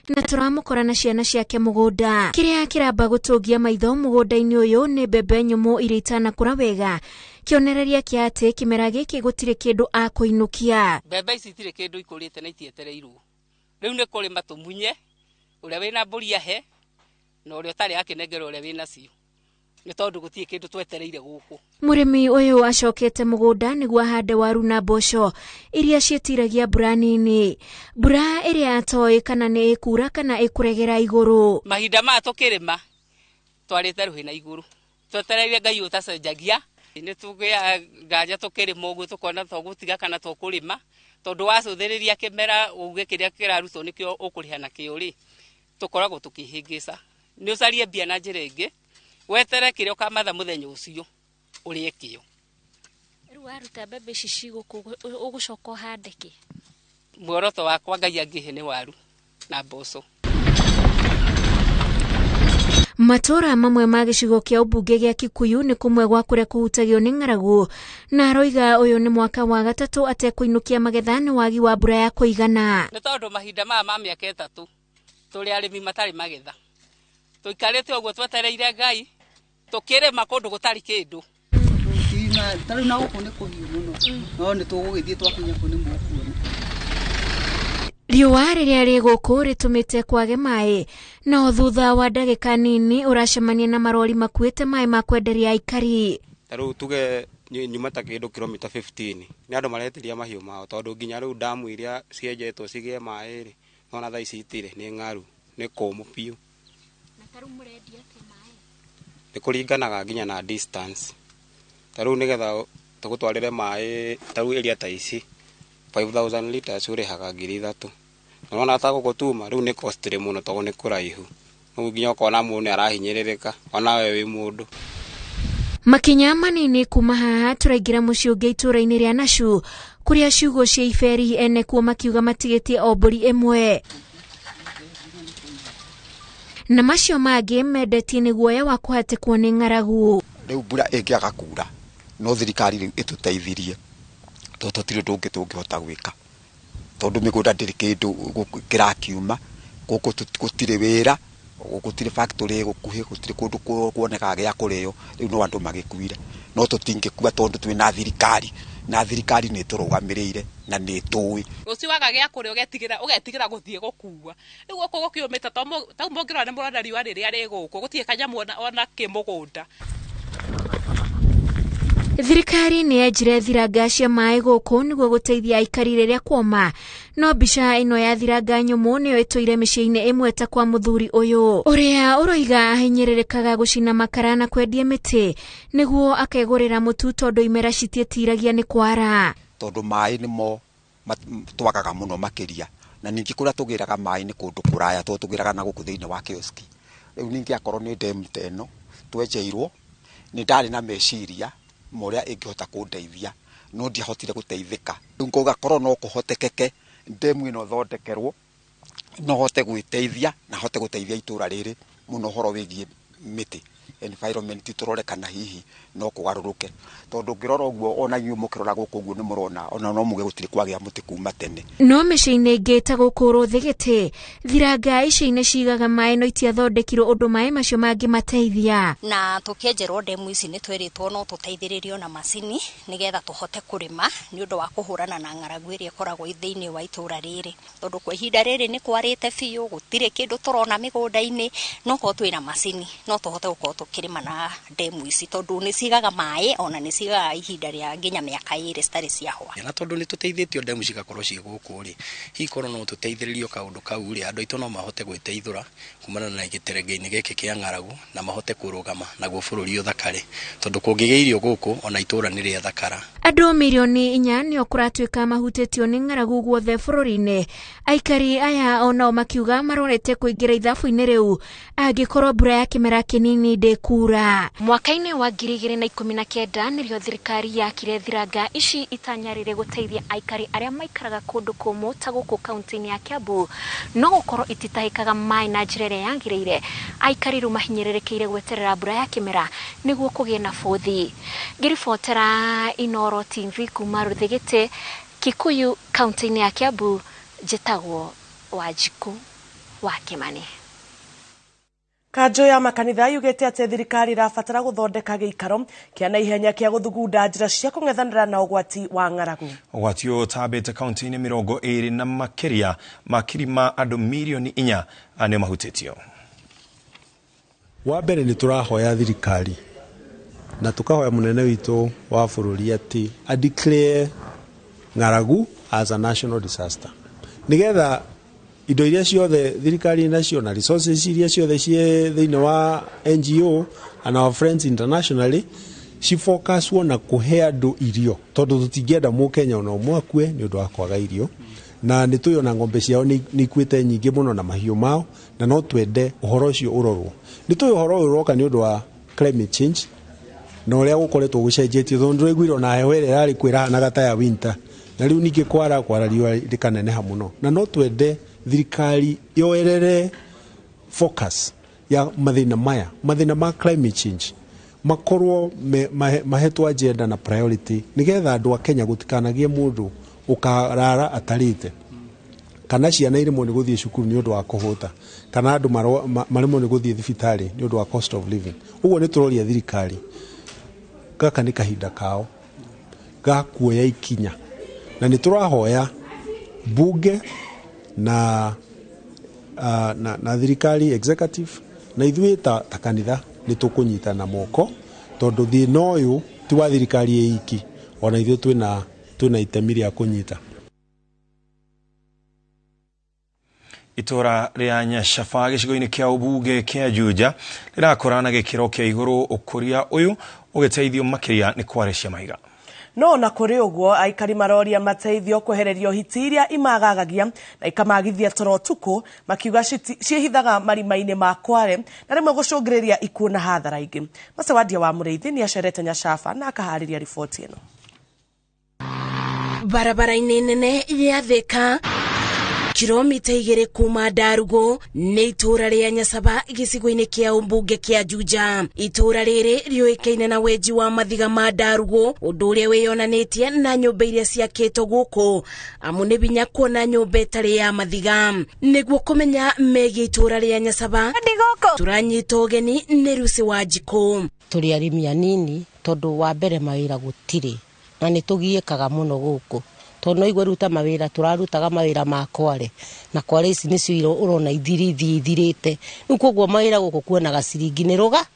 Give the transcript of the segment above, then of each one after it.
na turamukora na ciana ciake mugunda. Kiria kiramba gutungia maitho mugunda-ini uyu ni mbembe nyumu iria itanakura wega, kionereria kia ati kimera giki gutire kindu akuinukia. Mbembe ici itire kindu ikurite na itietereirwo. Riu ni kurima tumunye uria wina mburi ahe na uria utari akinengera uria wina cio. Ni tondu gutie kindu twetereire guku. Murimi uyu acokete mugunda niguo ahande waru na mboco iria cietiragia mbura nini. Mbura iria atoi kana ni ikura kana ikuregera iguru. Mahinda ma tukirima twarite ruhi na iguru. Twetereire Ngai utacenjagia. Ni tugia nganja tukirima uguo tukona to gutiga kana to kurima. Tondu wacuthiriria kimera uge kiria kirarutwo nikio ukuriha na kio ri. Tukoragwo tukihingisa. Ni ucarie mbia na njira ingi. Wetere kiria ukamatha muthenya ucio urie kio. Riu waruta mbembe ici ciguku ugucoka uhande ki? Muoroto wakwa Ngai angihe ni waru na mboco. Matura mamwe ma gicigo kia ubunge gia Kikuyu ni kumwe gwa kuria kuhutagio ni ng'aragu, na aroiga uyu ni mwaka wa gatatu atekuinukia magetha ni wagi wa mbura ya kuigana. Ni tondu mahinda ma miaka 3 turi arimi matari magetha. Tuikarite uguo twetereire Ngai tukirima kundu gutari kindu. Ina tari na guku ni kuhiu muno. No ni tugugithie twakinya ku ni mukuona. Riũa rĩrĩa rĩ gũkũ rĩtũmĩte kwage maĩ, no thutha wa ndagĩka nini ũracemania na marori makuĩte maĩ ma kwenderia aikari. Tarĩu tuge nyuma ta kĩndũ kilomita 15 nĩ andũ maretiria mahiũ mao tondũ nginya rĩu damu iria cienjetwo cigie maĩ rĩ ona thaa ici itire nĩ ng'aru nĩ kũmũ biũ. Na tarĩu mũrendia atĩ maĩ? Nĩ kũringanaga nginya na distance. Tarĩu nĩgetha tũgũtwarĩre maĩ tarĩu area ta ici 5,000 liters ũrĩhaga 3,000. Nona atagũgũtuma rĩu nĩ costly mũno tondũ nĩ kũraihu. Rĩu nginya ũkona mũndũ nĩ arahinyĩrĩrĩka ona we wĩ mũndũ. Makinya manini kuma haha tũraingĩra mũciĩ ũngĩ itũra-inĩ rĩa Nacu kuria ciugo cia iberi ene kuo makiuga matigĩtie o mbũri ĩmwe. Na macio mangĩ mendetie nĩ guoya wa kũhatĩkwo nĩ ng'aragu. Rĩu mbura ĩngĩaga kura no thirikari rĩu ĩtũteithirie tondũ tũtirĩ ũndũ ũngĩ tũngĩhota gwĩka. Tondu migunda ndiri kindu kirakiuma guku gutire wira gutire factory gukuhi gutire kundu kuoneka gya kurio riu no andu magikuire no tutingikua tondu twina thirikari na thirikari ni turugamirire na ni tuwi ucio waga gya kurio ugetigira guthie gukua riu guku gukiumita tau mongirwa ni murona riwa riria ri guku gutie kanyamu ona kimugunda. Thirikari nĩ yenjire thiranga cia maĩ gũkũ nĩguo gũteithia aikari rĩrĩa kuoma, no mbica ĩno ya thiranga nyũmũ nĩyo ĩtũire mĩciĩ-inĩ ĩmwe ta kwa mũthuri ũyũ ũrĩa ũroiga ahinyĩrĩrĩkaga gũcina makara na kwendia mĩtĩ nĩguo akegũrĩra mũtu tondũ imera citietiragia nĩ kwara. Tondu maĩ nĩmo twagaga mũno makiria na ningĩ kũrĩa tũgĩraga maĩ nĩ kũndũ kũraya tondũ tũgĩraga na gũkũ thĩinĩ wa kioski. Rĩu ningĩ akorwo nĩ ndemu ta ĩno twenjeirwo nĩ ndarĩ na meciria moria ingihota kundeithia no ndiahotire guteithika. Riu ngogakorwo no kuhotekeke ndemu ino thondekerwo no hote gwiteithia na hote guteithia itura riri muno horo wigie miti environment turorekana hihi no kugaruruke tondu ngirora uguo ona inyuĩ mukirora guku uguo ni murona ona no muge gutiri kwagia muti kuma tene. No mĩciĩ-inĩ ĩngĩ ta gũkũ Rũthigiti thiranga ici nĩ cigaga maĩ no itiathondekirwo ũndũ maĩ macio mangĩmateithia. Na tukienjerwo ndemu ici nĩ tweritwo no tuteithĩrĩrio na macini nigetha tuhote kurima ni ũndũ wa kuhurana na ng'aragu iria ikoragwo thĩinĩ wa itura rĩrĩ tondu kwa ihinda rĩrĩ nĩ kwarĩte biũ gũtirĩ kĩndũ turona mĩgũnda-inĩ no ko twĩna macini no tuhote gũkorwo tukirima na ndemu ici tondu nĩ cigaga maĩ ona nĩ cigaga ihinda rĩa nginya mĩaka 2 citarĩ ciahwa. Na tondu nĩ tuteithĩtio ndemu cigakorwo ciĩ gũkũ rĩ hihi korwo no tuteithĩrĩrio kaũndũ kau rĩ andũ aitũ no mahote gwĩteithũra kumana na gĩterenge-inĩ gĩkĩ kĩa ng'aragu na mahote kũrũgama naguo bũrũri ũthakare tondu kũngĩgĩa irio gũkũ ona itũra nĩ rĩa thakara. Andũ mirioni 4 nĩo kũratuĩka mahutĩtio nĩ ng'aragu guothe bũrũri-inĩ. Aikari aya onao makiuga marorete kũingĩra ithabu-inĩ rĩu angĩkorwo mbura ya kĩmera kĩnini ndĩkura. Mwaka-inĩ wa 2019 nĩrĩo thirikari yakire thiranga ici itanyarĩre gũteithia aikari arĩa maikaraga kũndũ kũmũ ta gũkũ kaunti-inĩ ya Kiambu no gũkorwo ititahĩkaga maĩ na njĩra ĩrĩa yagĩrĩire. Aikari rĩu mahinyĩrĩrĩkĩire gweterera mbura ya kĩmera nĩguo kũgĩe na bũthi. Ngĩribotera Inooro TV kuma Rũthigiti, Kikuyu, kaunti-inĩ ya Kiambu, njĩtagwo Wanjiku wa Kimani. Kanjo ya makanitha yugete ati thirikari irabatara guthondeka giikaro kia naihenya kia guthugunda njira cia kung'ethanira na ugwati wa ng'aragu. Ugwati utambite kaunti-ini 20 na makiria makirima andu milioni 4 ane mahutitio. Wa mbere ni turahoya thirikari na tukahoya munene witu wa bururi ati a declare ng'aragu as a national disaster. Nigetha indo iria ciothe thirikari nacio na resources iria ciothe cie thiine wa NGO and our friends internationally she focus na kuhe andu irio tondu tutingienda mu Kenya ona mwakue ni undu wa kwaga irio na ni tuyona ng'ombe ciao ni ikuite nyingi muno na mahiu mao na no twende uhoro ucio urorwo ni tuyo uhoro uroka ni undu wa climate change na uria gukoretwo gucenjetie tondu igwiro na heho ire rari kwira na gata ya winter na riu ningi kwara riua rikaneneha muno na no twende thirikari yoerere focus ya mathina ma climate change makorwo mahetwa agenda na priority nigetha andu a Kenya gutikanagie mundu ukarara atarite kana ciana irimo ni guthie cukuru ni undu wa kuhuta kana andu marimo ni guthie thibitari ni undu wa cost of living uguo ni turoria thirikari gaka ni kahinda kao gakuoya ikinya na ni turahoya bunge na thirikari executive na ithuĩ ta kanitha ni tukunyita na moko tondu thina uyu ti wa thirikari iki ona ithuĩ twina itemi ria kunyita. Itora ria Nyashaba gicigo-ini kia ubunge kia Juja rirakorana gikiro kia iguru ukuria uyu ugeteithio makiria ni kwarecia maiga. No na kuri uguo aikari maroria mateithio kwehererio hiti iria imagagagia na ikamagithia toro tuku makiuga ciehithaga marima-ini ma Kware na rimwe gucungiriria ikuo na hathara ingi. Macewadia wa Mureithi ni acerete Nyashaba na akahariria riboti ino. Barabara-ini nene ya Thika kilomita 2 kuma Darugo ni itura ria Nyashaba gicigo-ini kia umbunge kia Juja. Itura riri rioikaine na weji wa mathiga ma Darugo undu uria wiyonanitie na nyumba iria ciakitwo guku amu ni binya kuona nyumba itari ya mathiga. Niguo kumenya megie itura ria Nyashaba turanyita ugeni ni Rusi wa Jiko. Turi arimi anini tondu wa mbere mawira gutiri na ni tugiekaga muno guku tono igwe ruta mawira turarutaga mawira ma Kware na Kware ici nicio urona ithirite nuko mawira guku kuonaga ciringi ni ruga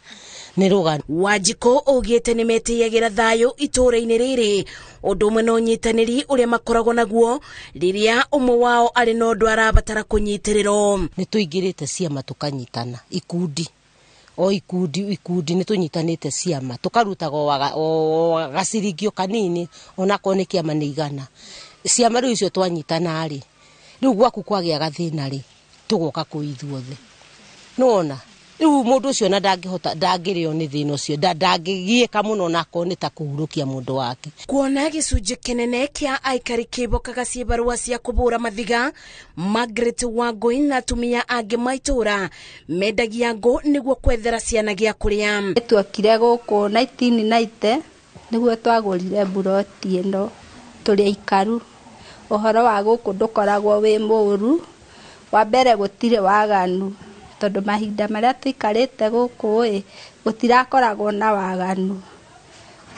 Wajiko ugiete ni metiyagira thayo itura-ini riri undu umwe no nyitaniri uria makoragwo naguo riria umwe wao ari no ndu arabatara kunyitiriro. Ni tuingirite ciama tukanyitana ikundi ikundi ni tunyitanite ciama tukarutaga o gacirigio kanini onako ni kiama ni igana ciama riu icio twanyitana ri riu gwaku kwagia gathina ri tugoka kuithuothe nona riu mundu ucio na ndangireo ni thina ucio ndangigieka muno nako ni ta kuhurukia mundu wake. Kuona gicunji kinene kia aikari kibokaga cibarua cia kubura mathiga Margaret Wangui na tumia angi maitura mendagia ngo niguo kwethera ciana gia kuria. Twakire guku 1990 niguo twagurire buroti ino turi ikaru uhoro wa guku ndukoragwo wi muru wa mbere gutire waganu tondu mahinda maria tuikarite guku gutirakoragwo na waganu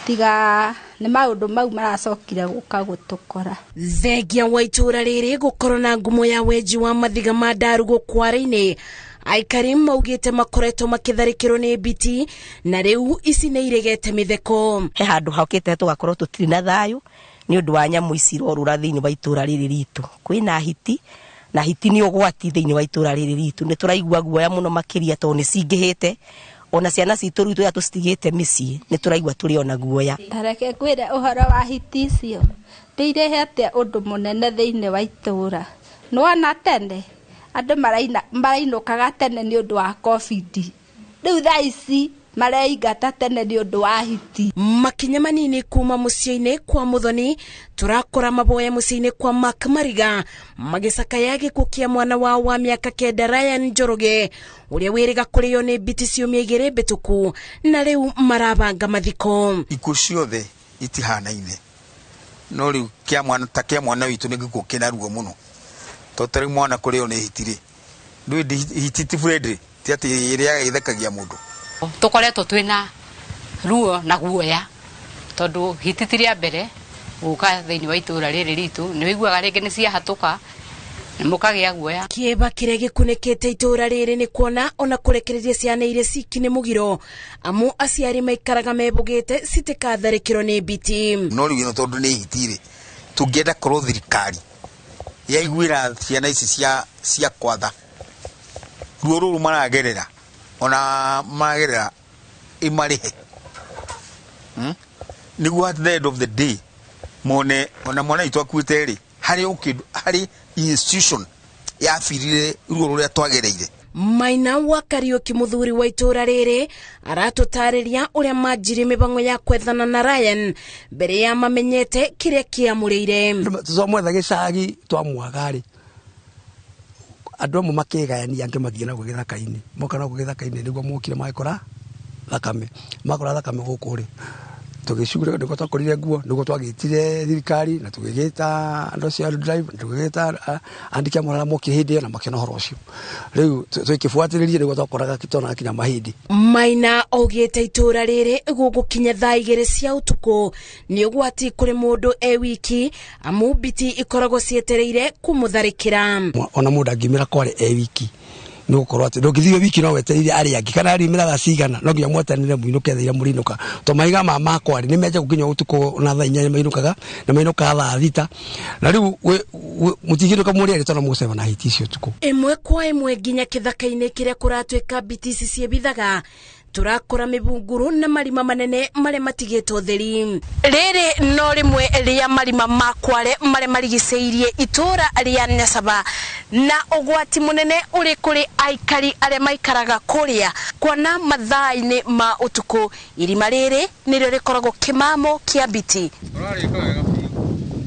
tiga ni maundu mau maracokire guka gutukora. Thengia wa itura riri gukorwo na ngumo ya weji wa mathiga ma Darugo Kware-ini aikari maugite makoretwo makitharikirwo ni biti na riu ici ni iregete mitheko. He handu hakite tugakorwo tutiri na thayu ni undu wa nyamu ici rorura thiini wa itura riri ritu kwina hiti na hiti ni ugwati thiini wa itura riri ritu ni turaigua guoya muno makiria to ni cingihite ona ciana citu ritu ya tucitigite micii ni turaigua turi ona guoya. Tareke kwire uhoro wa hiti icio ndirehete undu munene thiini wa itura nona tene andu marainukaga tene ni undu wa covid riu thaa ici mareingata tene ni undu wa hiti. Makinya manini kuma muciini kwa Muthoni turakora maboya muciini kwa Mark Mariga magicaka yake kukia mwana wa miaka 9 Ryan Njoroge uria wiriga kurio ni biti ciumia 2 bituku na riu marabanga mathiko. Ikuo ciothe itihanaine no riu kia mwana witu ni gikuo kina ruo muno totari mwana kurio ni hitire ndui hititi friendly ti ati iria ithekagia mundu tukoretwo twina ruo na guoya tondu hititi ria mbere guka thiini wa itura riri ritu ni wiguaga ringi ni cia hatuka mukagia guoya. Kieba kiria gikunekete itura riri ni kuona ona kurekereria ciana iria ciki ni mugiro amu aciari maikaraga mebugite citikatharikirwo ni biti no riu tondu ni hitire tungienda korwo thirikari yaiguira ciana ici cia kwatha ruo ruru maragerera ona magerera imarihe niguo at the end of the day mone ona mwana itu akuite ri hari institution ya firire ruo ruria twagereire. Maina wa Kariuki muthuri wa itura riri aratutariria uria majiri mibango ya kwethana na Ryan mbere ya mamenyete kiria kiamurire. Tuzomwetha gicagi twamwagari andu amwe makigayania ange mathie na gugithaka-ini moka na gugithaka-ini niguo mokire magikora thakame makora thakame guku ri tugicugure niguo twakorire nguo niguo twagitire thirikari na tugigita andu cia drive tugigita andiki amwe mokire hindi na makena horo ucio riu twikifuatiririe niguo twakoraga kitona kinya mahindi. Maina ogete itura riri gugukinya thaa 2 cia utuku ni ugwati kuri mundu wiki amu biti ikoragwo cietereire kumutharikira ona mundu angimira kware wiki no korwo ati ndogithio wiki no wetereire ari angi kana ari miraga cigana no nginya mwetanire muinuke thira murinuka to maiga mama kwari ni meje gukinya utuku na thaa 4 mainukaga na mainuka thaa 6 na riu mutigiruka muri ari tona museva na hiti cio utuku imwe kwa imwe nginya kithaka-ini kiria kuratwika biti ici ciebithaga turakora mibunguru na marima manene mare matigitwo theri riri no rimwe ria marima makware mare marigiceirie itura ria Nyasaba na ugwati munene uri kuri aikari aria maikaraga kuria kuona mathaa-ini ma utuku irima riri nirio rikoragwo kimamo kia biti.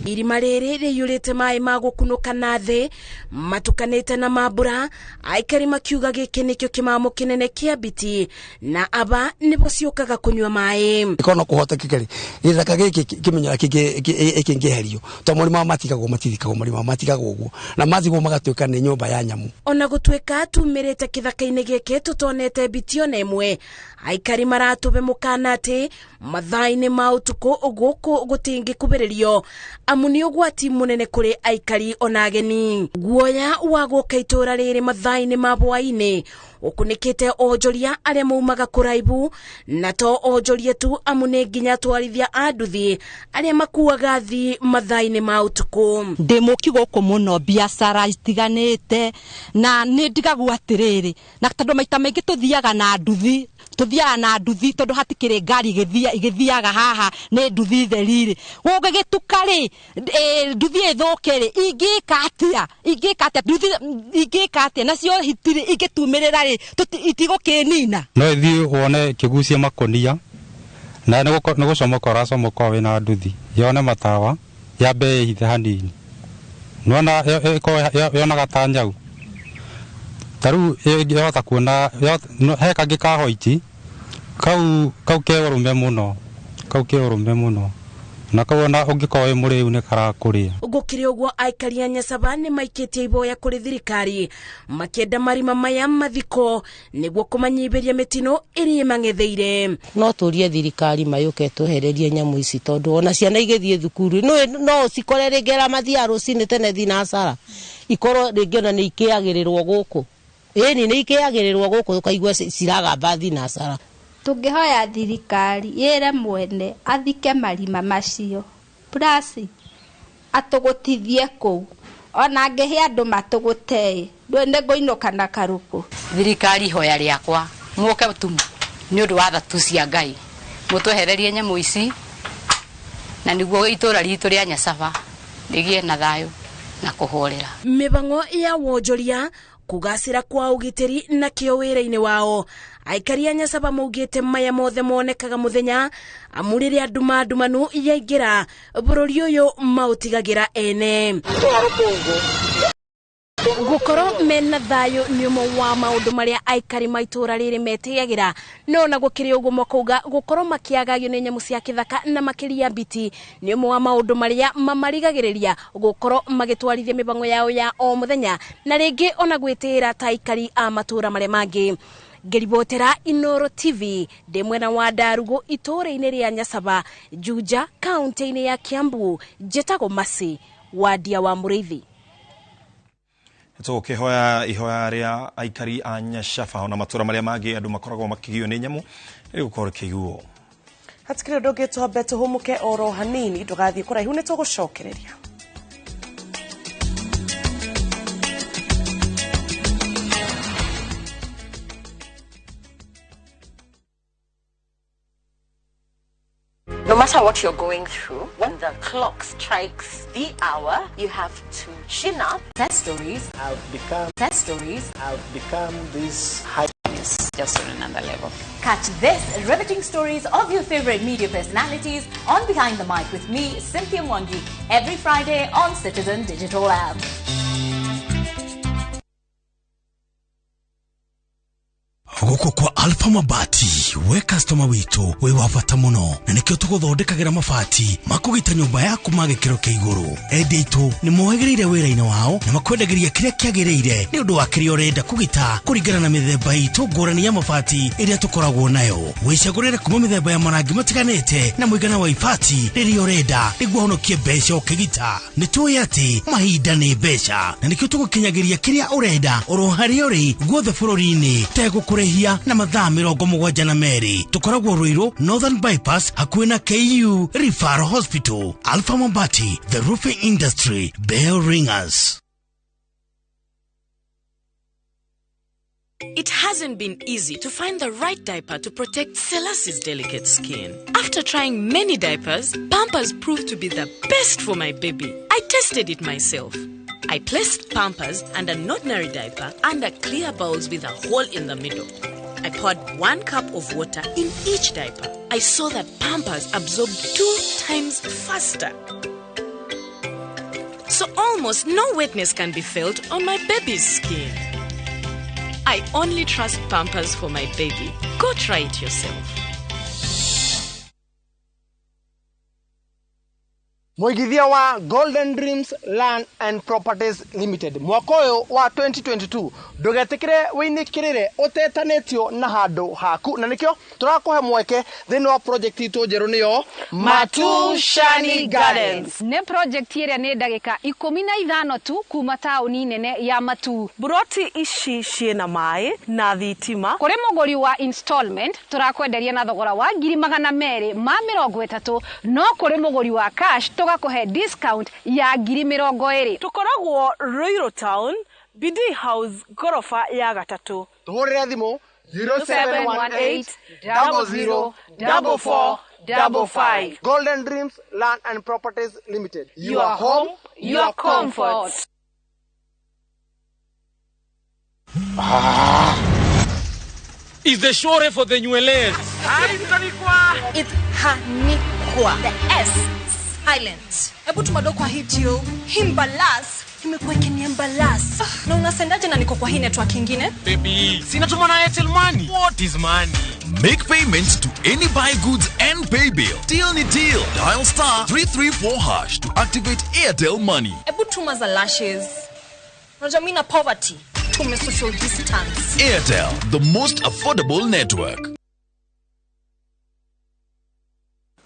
Irima riri riyurite mai ma gukunuka na thi matukanite na mabura aikari makiuga giki nikio kimamo kinene kia biti na aba nibo ciukaga kunywa mai ikono kuhotekekeri githaka giki kimenyera kingiherio to murima matigagwo matithikagwo murima matigagwo uguo na mathigwo magatwika ni nyumba ya nyamu ona gutwika tumirite kithaka-ini giki tutonete biti ona imwe aikari maratube mukana ati mathaa-ini ma utuku guku gutingi kubiririo amu ni ugwati munene kuri aikari ona ageni guoya wa guka itura riri mathaa-ini ma bwa-ini ukunikite onjoria aria maumaga kuraibu na to onjoria tu amu ni nginya twarithia anduthi aria makuaga thi mathaa-ini ma utuku ndimuki guku muno biashara itiganite na ni ndigagwo atiriri na tondu maita maingi tuthiaga na nduthi tondu hatikire ngari igithiaga haha ni nduthi theriri gugigituka-ri nduthi ithukire ingika atia nacio hitiri ingitumirira ri itigukinina no ithi wone kigucia makonia na nigucomoka uracomoka wina nduthi yone matawa yambe hithe hanini nona yonaga ta nyau taru yota kuona he kangi ka hoiti kau keorume muno na kawona ungikoe muriu ni karakuria gukiri uguo aikari a Nyasaba ni maikitie iboya kuri thirikari makienda marima maya mathiko niguo kumanyibiria mitino iri mangetheire no turie thirikari mayuke tuhererie nyamu ici tondu ona ciana igithie thukuru no cikore ringera mathia rucini tene thinasara ikoro ringiona ni ikiagirirwo guku ni ikiagirirwo guku ukaigua ciraga bathi nasara tungihoya thirikari yire mwene athike marima macio plus atugutithie ku ona ngehe andu matugutee ndwende ngoinuka na karuku thirikari hoya riakwa muke tumu ni undu wa thatu cia Ngai mutuhererie nyamu ici na niguo itura ritu ria Nyasaba rigie na thayo na kuhorera mibango ya wonjoria kugasira kwa ugitiri na kio wira-ini wao aikari a Nyasaba maugite maya mothe monekaga muthenya amurire andumanu yaingira bururi uyu mautigagira ene Gukoro mena thayo ni umwe wa maundu maria aikari maitura riri metiagira no na gukiri uguo mokuga gukoro makiagagio ni nyamu cia kithaka na makiria biti ni umwe wa maundu maria mamarigagiriria gukoro magitwarithia mibango yao ya o muthenya na ringi ona gwitira ta aikari a matura maria mangi. Ngeribotera Inooro TV ndemwena wa Darugo itora-ini ria Nyasaba Juja kaunti-ini ya Kiambu Jetago Masi wadia wa Muriithi. Ihoya ria aikari a Nyasaba na matura maria mangi andu makoragwo makigio ni nyamu ri gukoro kiguo. Hatikire ndoge twambe tuhumuke oro hanini ndugathie kuraihu ni tugucokereria. No matter what you're going through, when the clock strikes the hour, you have to chin up. Test stories have become this high news, just on another level. Catch this riveting stories of your favorite media personalities on Behind the Mic with me, Cynthia Mwangi, every Friday on Citizen Digital app. Guko kwa Alpha Mabati we customer witu we wabata muno na nikyo tuguthondekagira mabati makugita nyumba yaku magikiro kia iguru. Edito ni mohegereire wira-ini wao na makwendagiria kiria kiagiriire ni undu wa kiria urenda kugita kuringana na mithemba itu ngurani ya mabati iria tukoragwo nayo. Wicagurire kuma mithemba ya marangi matiganite na muigana wa ibati riria urenda niguo honokie mbeca ukigita. Ni tuwi ati mahinda ni mbeca na nikyo tugukinyagiria kiria urenda oro haria uri guothe bururi-ini tegukure na mathaa 72 tukoragwo Ruiru Northern Bypass hakuhi na KU Referral Hospital. Alpha Mabati, the roofing industry, bell ringers. It hasn't been easy to find the right diaper to protect Celeste's delicate skin. After trying many diapers, Pampers proved to be the best for my baby. I tested it myself. I placed Pampers and an ordinary diaper under clear bowls with a hole in the middle. I poured 1 cup of water in each diaper. I saw that Pampers absorbed 2 times faster. So almost no wetness can be felt on my baby's skin. I only trust Pampers for my baby. Go try it yourself. Mwigithia wa Golden Dreams Land and Properties Limited mwaka uyu wa 2022 ndugetikire winikirire utetanitio na handu haku na nikyo turakuhe mweke thini wa project itu njeru niyo Matu Shani Gardens. Ne project iria ni ndagika 15 tu kuma tauni nene ya Matu. Buroti ici ciena mai na thitima kuri muguri wa installment turakwenderia na thogora wa 230 no kuri muguri wa cash tugakuhe discount ya 20. Tukoragwo Ruiru Town BD House gorofa ya gatatu. Tuhurire thimu 0718 004455. Golden Dreams Land and Properties Limited. Your home, your comfort. Is the shore for the nywelezi? It's hanikwa. The S silent. Hebu tumado kwa hitio. Himbalas. Imekuwa ikiniambalas. Na unasendaje na niko kwa hii network ingine? Baby, sina tuma na Airtel money. What is money? Make payments to any buy goods and pay bill. Deal ni deal. Dial *334# to activate Airtel money. Hebu tuma za lashes. Unajua mimi na poverty. Tume social distance. Airtel, the most affordable network.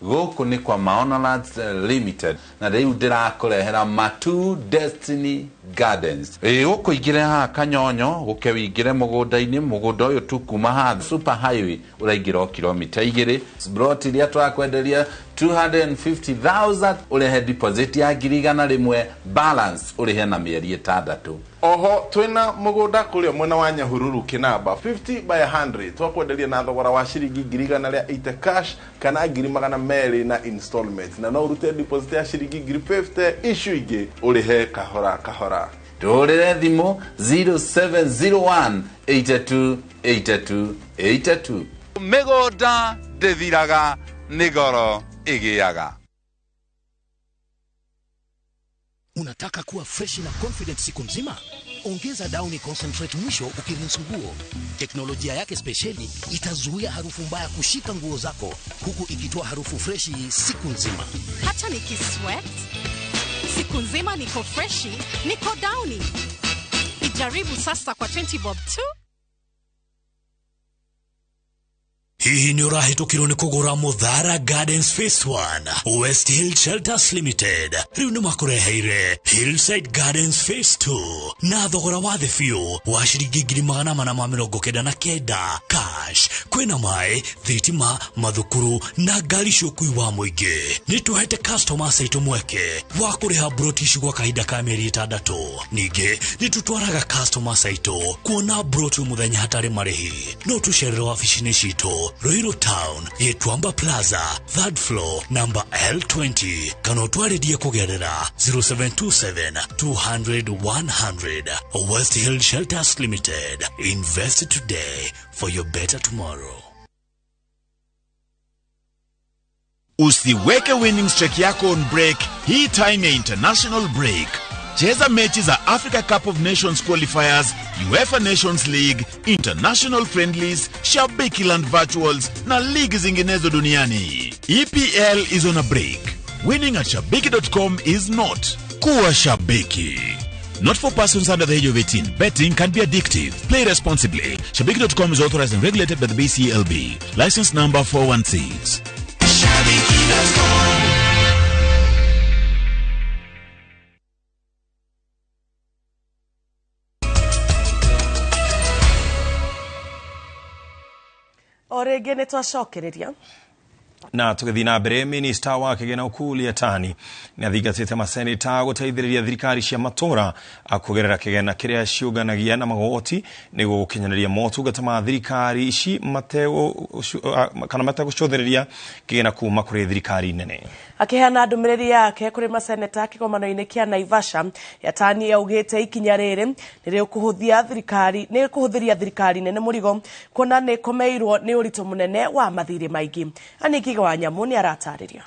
Goko ni kwa Maonalands Limited na riu ndirakurehera Matu Destiny Gardens. Goko igire ha Kanyonyo guke wigire mugunda-ini mugunda uyu tu kuma ha super highway uraingira kilomita 2 plot iria twakwenderia 250,000 urehe deposit ya 100,000 balance urehe na mieri 6. Oho twina mugunda kuria mwena wa Nyahururu Kinamba 50 by 100 twakwenderia na thogora wa ciringi 180 cash kana 200 na installment na no urute deposit ya ciringi 50 issue ingi urihe kahora kahora. Turire thimu 0701 828282. Migunda ndithiraga nigoro igiaga. Unataka kuwa fresh na confident siku nzima? ongeza downy concentrate mwisho ukirinse nguo. Teknolojia yake speciali itazuia harufu mbaya kushika nguo zako huku ikitoa harufu freshi siku nzima. Hata nikisweat siku nzima niko freshi, niko downy. Ijaribu sasa kwa 20 bob tu. Hihi ni urahitukirwo ni kugura Muthara Gardens Phase 1 West Hill Shelters Limited. Riu ni makureheire Hillside Gardens Phase 2 na thogora wa thĩ biũ wa ciringi 499 cash. Kwĩna mai, thitima, mathukuru na ngari cia ũkui wa mũingĩ. Nĩtũhete customers aitũ mweke wa kũrĩha broti ici gwa kahinda ka mĩeri 6. Ningĩ nĩtũtwaraga customers aitũ kuona broti mũthenya hatarĩ marĩhi. No tũcerere wabici-inĩ citũ Ruiru Town, Yetwamba Plaza, 3rd floor, number L20. Kana twaredia kugerera 0727-200-100. West Hill Shelters Limited. Invest today for your better tomorrow. Usiweke winning streak yako on break. Hii time ya international break. Cheza mechi za Africa Cup of Nations qualifiers, UEFA Nations League, international friendlies, Shabiki Land virtuals na ligi zinginezo duniani. EPL is on a break. Winning at shabiki.com is not. Kuwa Shabiki. Not for persons under the age of 18. Betting can be addictive. Play responsibly. Shabiki.com is authorized and regulated by the BCLB. License number 416. Shabiki.com. Orege nitwacokereria na tugithi na mbere. Minister wa kigena Ukuli Atani nĩathingatĩte maseneta gũteithĩrĩria thirikari cia matora akugerera kigena kĩrĩa ciũnganagia na magoti nĩguo gũkinyanĩria motungata ma thirikari ici kana mategũcũthĩrĩria kigena kuma kũrĩ thirikari nene. Akiheana ndũmĩrĩri yake kũrĩ maseneta kĩgomano-inĩ kĩa Naivasha, Atani augĩte ikinya rĩrĩ nĩrĩkũhũthĩria thirikari nene mũrigo kuona nĩkomeirwo nĩ ũritũ mũnene wa mathirĩ maingĩ. Aniki wa Nyamũ nĩaratarĩria.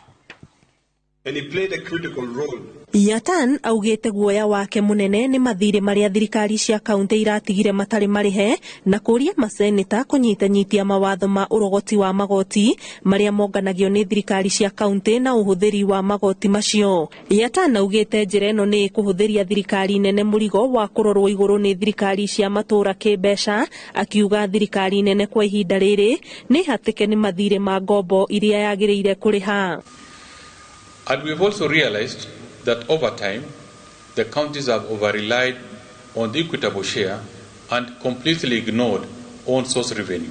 And he played a critical role. Yatan augĩte guoya wake munene nĩ mathirĩ marĩa thirikari cia kaunti iratigire matarĩ marĩhe na kũria maseneta kũnyitanyitia mawatho ma ũrogoti wa magoti marĩa monganagio nĩ thirikari cia kaunti na ũhũthĩri wa magoti macio. Yatan augĩte njĩra ĩno nĩ kũhũthĩria thirikari nene mũrigo wa kũrorwo igũrũ nĩ thirikari cia matũra kĩmbeca, akiuga thirikari nene kwa ihinda rĩrĩ nĩ hatĩke nĩ mathirĩ ma ngombo iria yagĩrĩire kũrĩha. And we've also realized that over time, the counties have over-relied on the equitable share and completely ignored own source revenue.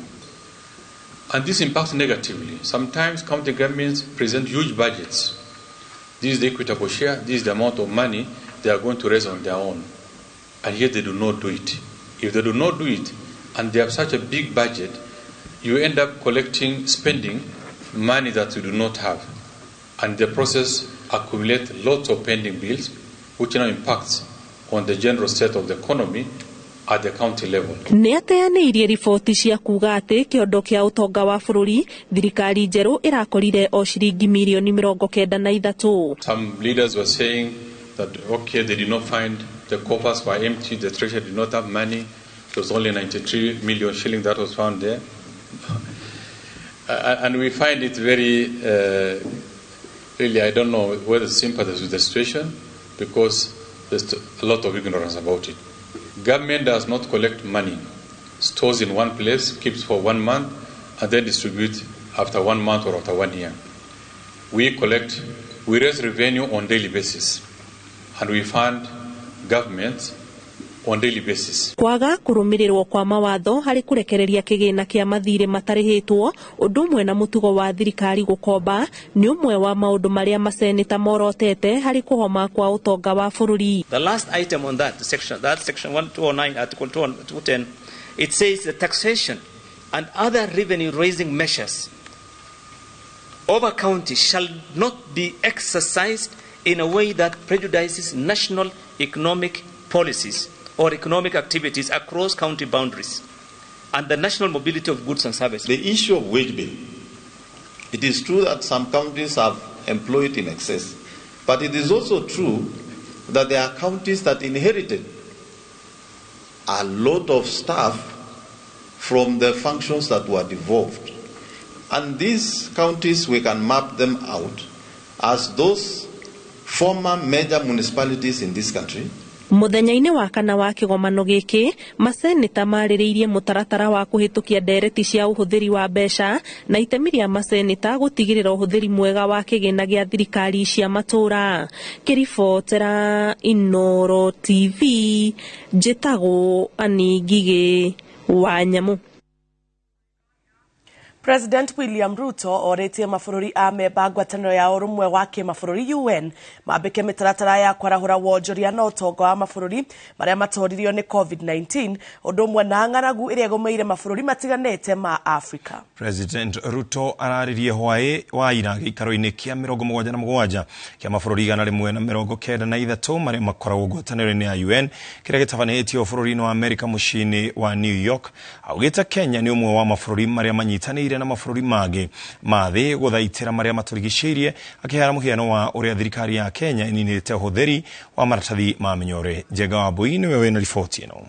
And this impacts negatively. Sometimes county governments present huge budgets. This is the equitable share, this is the amount of money they are going to raise on their own. And yet they do not do it. If they do not do it, and they have such a big budget, you end up spending money that you do not have. And the process accumulates lots of pending bills, which now impacts on the general state of the economy at the county level. Nĩateanĩirie riboti cia kuga atĩ kĩondo kĩa ũtonga wa bũrũri thirikari njerũ ĩrakorire o ciringi mirioni 93. Some leaders were saying that okay, they did not find the coffers were empty, the treasury did not have money. It was only 93 million shillings that was found there. And we find it very really, I don't know whether to sympathize with the situation because there's a lot of ignorance about it. Government does not collect money, stores in one place, keeps for 1 month, and then distributes after 1 month or after 1 year. We raise revenue on daily basis, and we fund governments on daily basis. Kwaga kũrũmĩrĩrwo kwa mawatho harĩ kũrekereria kĩgĩna kĩa mathirĩ matarĩhĩtwo ũndũ ũmwe na mũtugo wa thirikari gũkomba nĩ ũmwe wa maũndũ marĩa maseneta morotete harĩ kũhoma kwa ũtonga wa bũrũri. The last item on that section 1209 article 210, it says the taxation and other revenue raising measures over counties shall not be exercised in a way that prejudices national economic policies or economic activities across county boundaries and the national mobility of goods and services. The issue of wage bill, it is true that some counties have employed in excess, but it is also true that there are counties that inherited a lot of staff from the functions that were devolved. And these counties, we can map them out as those former major municipalities in this country. Muthenya-ini wa kana wa kigomano giki maseneta maririirie mutaratara wa kuhitukia ndereti cia uhuthiri wa mbeca na itemi ria maseneta gutigirira uhuthiri mwega wa kigina gia thirikari cia matura. Kiribotera Inooro TV njitago Ani Ngige Wanyamu. President William Ruto oretie mabũrũri a memba ngwatanĩro ya ũrũmwe wa kĩmabũrũri UN mambĩke mĩtaratara ya kwarahũra wonjoria na ũtonga wa mabũrũri marĩa matoririo nĩ COVID-19 ũndũ ũmwe na ng'aragu ĩrĩa ĩgũmĩire mabũrũri matiganĩte ma Africa. President Ruto araririe hwaĩ wa ira gĩikaro-inĩ kĩa 77 kĩa mabũrũri 193 marĩa makoragwo ngwatanĩro-inĩ ya UN kĩrĩa gĩtabanĩtio bũrũri-inĩ wa Amerika mũciĩ-inĩ wa New York. Augĩte Kenya nĩ ũmwe wa mabũrũri marĩa manyitanĩire na mabũrũri mangĩ mathĩ gũthaitĩra marĩa matũrigicĩirie, akĩheana mũhiano wa ũrĩa thirikari ya Kenya ĩninĩte ũhũthĩri wa maratathi ma mĩnyore. Njenga wa Mbui nĩwe wĩna riboti ĩno.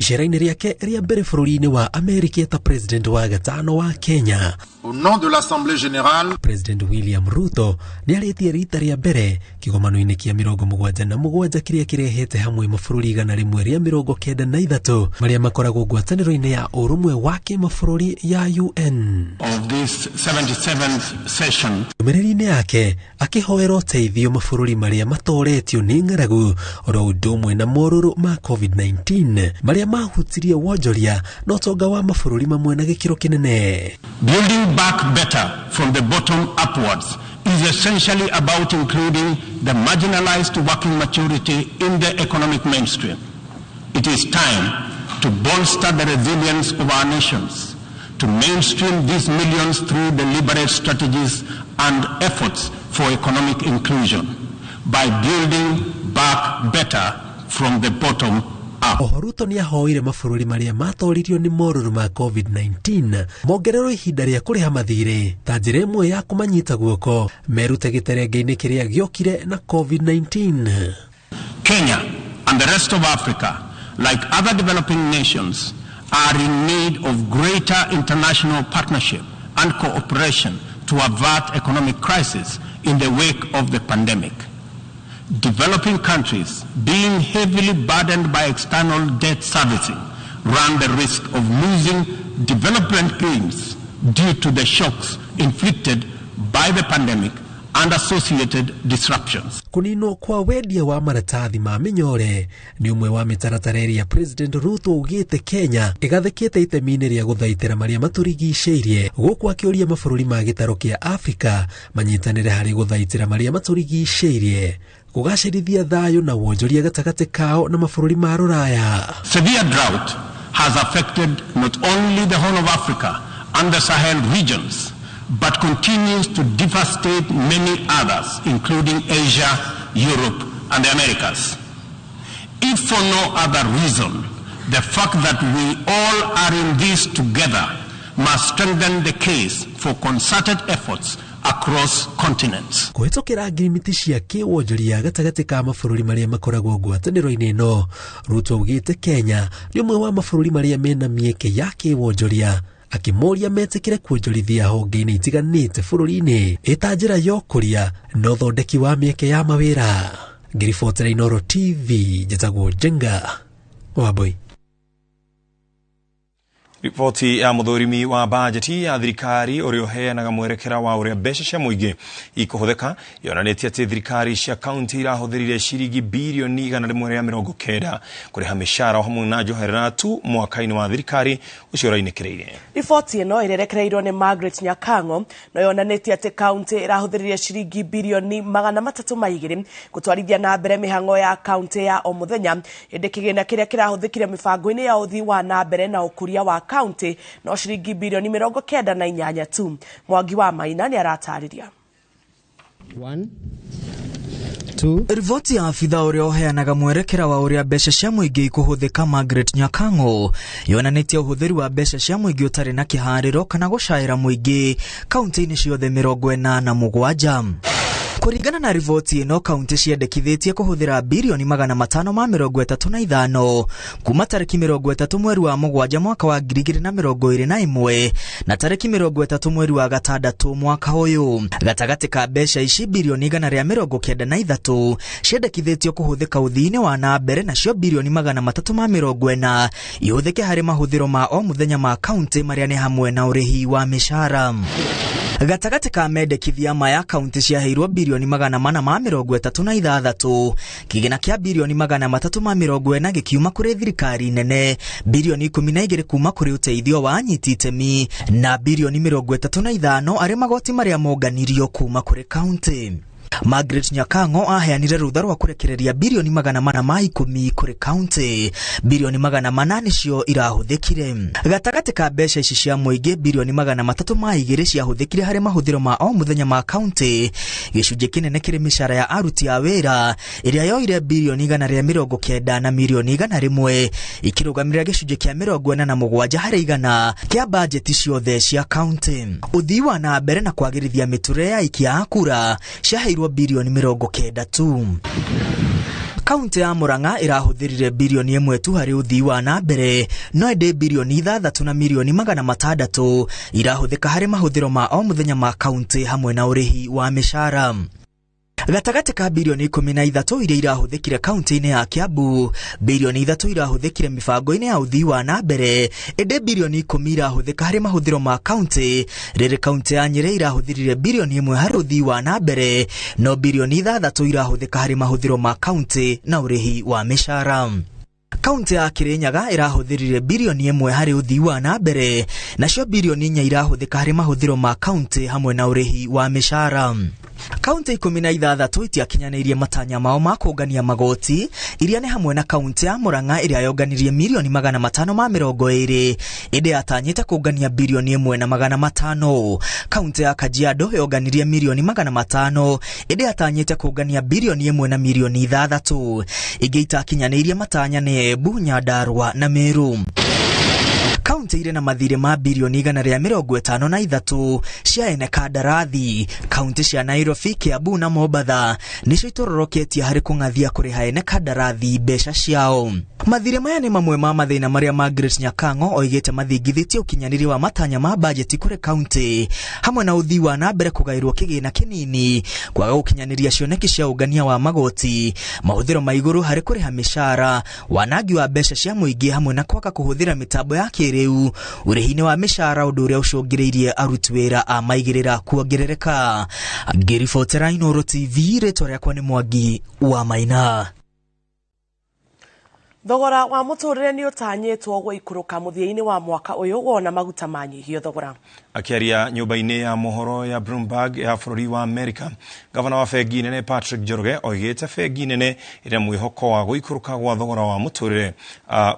Icera-inĩ rĩake rĩa mbere bũrũri-inĩ wa Amerika ta president wa gatano wa Kenya, au nom de l'Assemblée générale, President William Ruto nĩ arĩtie rita rĩa mbere kĩgomano-inĩ kĩa 77 kĩrĩa kĩrehete hamwe mabũrũri 193 marĩa makoragwo ngwatanĩro-inĩ ya ũrũmwe wa kĩmabũrũri ya UN. Of this 77th session, ndũmĩrĩri-inĩ yake akĩhoera ũteithio mabũrũri marĩa matoretio nĩ ng'aragu oro ũndũ ũmwe na morũrũ ma COVID-19 marĩa mahutirie wonjoria na ũtonga wa mabũrũri mamwe na gĩkĩro kĩnene. building back better from the bottom upwards is essentially about including the marginalized to working maturity in the economic mainstream. It is time to bolster the resilience of our nations, to mainstream these millions through deliberate strategies and efforts for economic inclusion by building back better from the bottom up. Ruto nĩ ahoire mabũrũri marĩa matoririo nĩ morũrũ ma COVID-19 mongererwo ihinda rĩa kũrĩha mathirĩ ta njĩra ĩmwe ya kũmanyita guoko merute gĩterenge-inĩ kĩrĩa gĩokire na COVID-19. Kenya and the rest of Africa, like other developing nations, are in need of greater international partnership and cooperation to avert economic crisis in the wake of the pandemic. Developing countries, being heavily burdened by external debt servicing, run the risk of losing development gains due to the shocks inflicted by the pandemic and associated disruptions. Kunino kwa wendia wa maratathi ma mĩnyore nĩ ũmwe wa mĩtaratara ĩrĩa President Ruto augĩte Kenya ĩgathĩkĩte itemi-inĩ rĩa gũthaitĩra marĩa matũrigicĩirie, gũkũ akĩũria mabũrũri ma gĩtarũ kĩa Africa manyitanĩre harĩ gũthaitĩra marĩa matũrigicĩirie, kũgacĩrithia thayũ na wonjoria gatagatĩ kao na mabũrũri ma Rũraya. Severe drought has affected not only the Horn of Africa and the Sahel regions, but continues to devastate many others, including Asia, Europe, and the Americas. If for no other reason, the fact that we all are in this together must strengthen the case for concerted efforts across continents. Kũhĩtũkĩra ngirimiti cia kĩwonjoria gatagatĩ ka mabũrũri marĩa makoragwo ngwatanĩro-inĩ ĩno, Ruto augĩte Kenya nĩ ũmwe wa mabũrũri marĩa mena mĩeke ya kĩwonjoria, akĩmoria metĩkĩre kuonjorithia honge-inĩ itiganĩte bũrũri-inĩ ĩta njĩra ya ũkũria na ũthondeki wa mĩeke ya mawĩra. Ngiribotera Inooro TV njĩtagwo Njenga wa Mbui. Ripoti ya mũthũrimi wa bajeti ya thirikari ũrĩa ũheanaga mwerekera wa ũrĩa mbeca cia mũingĩ ikũhũthĩka yonanĩtie atĩ thirikari cia kaunti irahũthĩrire ciringi birioni 190 kũrĩha mĩcara hamwe na njoherera tu mwaka-inĩ wa thirikari ũcio ũrainĩkĩrĩire. Riboti ĩno ĩrerekereirio nĩ Margaret Nyakango na yonanĩtie atĩ kaunti irahũthĩrire ciringi birioni 302 gũtwarithia na mbere mĩhang'o ya kaunti ya o mũthenya, hĩndĩ kĩgĩna kĩrĩa kĩrahũthĩkire mĩbango-inĩ ya ũthii wa na mbere na ũkũria wa kaunti no ciringi birioni 98 tu. Mwangi wa Maina nĩ aratarĩria. Rivoti ya afitha ũrĩa ũheanaga mwerekera wa ũrĩa mbeca cia mũingĩ ikũhũthĩka Margaret Nyakango yonanĩtie ũhũthĩri wa mbeca cia mũingĩ ũtarĩ na kĩharĩro kana gũcaĩra mũingĩ kaunti-inĩ ciothe 47. Kuringana na riboti ino, kaunti ciendekithĩtie kũhũthĩra birioni 535 kuma tarĩki 30 mweri wa Mũgwanja mwaka wa 2021 na tarĩki 30 mweri wa Gatandatũ mwaka ũyũ. Gatagatĩ ka mbeca ici birioni 193 ciendekithĩtio kũhũthĩka ũthii-inĩ wa na mbere, nacio birioni 340 ihũthĩke harĩ mahũthĩro ma o mũthenya ma kaunti marĩa nĩ hamwe na ũrĩhi wa mĩcara. Gatagatĩ ka mendekithia maya, kaunti ciaheirwo birioni 436, kĩgĩna kĩa birioni 340 gĩkiuma kũrĩ thirikari nene, birioni 12 kuma kũrĩ ũteithio wa anyiti itemi na birioni 35 arĩ magoti marĩa monganirio kuma kũrĩ kaunti. Margaret Nyakango aheanire rutha rwa kurekereria birioni 410 kuri kaunti, birioni 400 nicio irahũthĩkire. Gatagatĩ ka mbeca ici cia mũingĩ, birioni 302 ciahũthĩkire harĩ mahũthĩro ma o mũthenya ma kaunti. Gĩcunjĩ kĩnene kĩrĩ mĩcara ya aruti a wĩra ĩrĩa yoire birioni 190 na milioni 100, ikĩrũgamĩrĩra gĩcunjĩ kĩa 47 harĩ igana kĩa bajeti ciothe cia kaunti. Ũthii wa na mbere na kwagĩrithia mĩtũrĩre ya aikia a kura ciaheirwo birioni 90 tu. Kaunti ya Murang'a irahũthĩrire birioni 1 tu harĩ ũthii wa na mbere, no ĩndĩ birioni 6 na milioni 600 irahũthĩka harĩ mahũthĩro ma o mũthenya ma kaunti hamwe na ũrĩhi wa mĩcara. Gatagatĩ ka birioni 13 iria irahũthĩkire kaunti-inĩ ya Kiambu, birioni 3 irahũthĩkire mĩbango-inĩ ya ũthii wa na mbere, ĩndĩ birioni 10 irahũthĩka harĩ mahũthĩro ma kaunti. Rĩrĩ kaunti ya Nyeri irahũthĩrire birioni 1 harĩ ũthii wa na mbere, no birioni 6 irahũthĩka harĩ mahũthĩro ma kaunti na ũrĩhi wa mĩcara. Kaunti ya Kirinyaga irahũthĩrire birioni 1 harĩ ũthii wa na mbere, nacio birioni 4 irahũthĩka harĩ mahũthĩro ma kaunti hamwe na ũrĩhi wa mĩcara. Kaunti 16 itiakinyanĩirie matanya mao ma kũngania magoti, iria nĩ hamwe na kaunti ya Murang'a ĩrĩa yonganirie milioni 520, ĩndĩ yatanyĩte kũngania birioni 1 na 500. Kaunti ya Kajiado yonganirie milioni 500, ĩndĩ yatanyĩte kũngania birioni 1 na milioni 6. Ingĩ itakinyanĩirie matanya nĩ Embu, Nyandarua na Meru. Kaunti irĩ na mathirĩ ma birioni 153 cia ene kandarathi. Kaunti cia Nairobi, Kiambu na Mombatha nicio itororoketie harĩ kũng'athia kũrĩha ene kandarathi mbeca ciao. Mathirĩ maya nĩ mamwe ma mathĩna marĩa Margaret Nyakango oigĩte mathingithĩtie ũkinyanĩria wa matanya ma bajeti kũrĩ kaunti, hamwe na ũthii wa na mbere kũgaĩrwo kĩgĩna kĩnini, kwaga gũkinyanĩria cioneki cia ũngania wa magoti, mahũthĩro ma igũrũ harĩ kũrĩha mĩcara, wanangi wa mbeca cia mũingĩ, hamwe na kwaga kũhũthĩra mĩtambo ya kĩrĩu ũrĩhi-inĩ wa mĩcara, ũndũ ũrĩa ũcũngĩrĩirie aruti wĩra a maigĩrĩra kuongerereka. Ngĩribotera Inooro TV, rĩtwa rĩakwa nĩ Mwangi wa Maina. Thogora wa mũtũrĩre nĩ ũtanyĩtwo gũikũrũka mũthia-inĩ wa mwaka ũyũ wona maguta manyihio thogora. Akiaria nyũmba-inĩ ya mohoro ya Bloomberg ya bũrũri wa Amerika, gavana wa bengi nene Patrick Njoroge oigĩte bengi nene ĩrĩ mwĩhoko wa gũikũrũka gwa thogora wa mũtũrĩre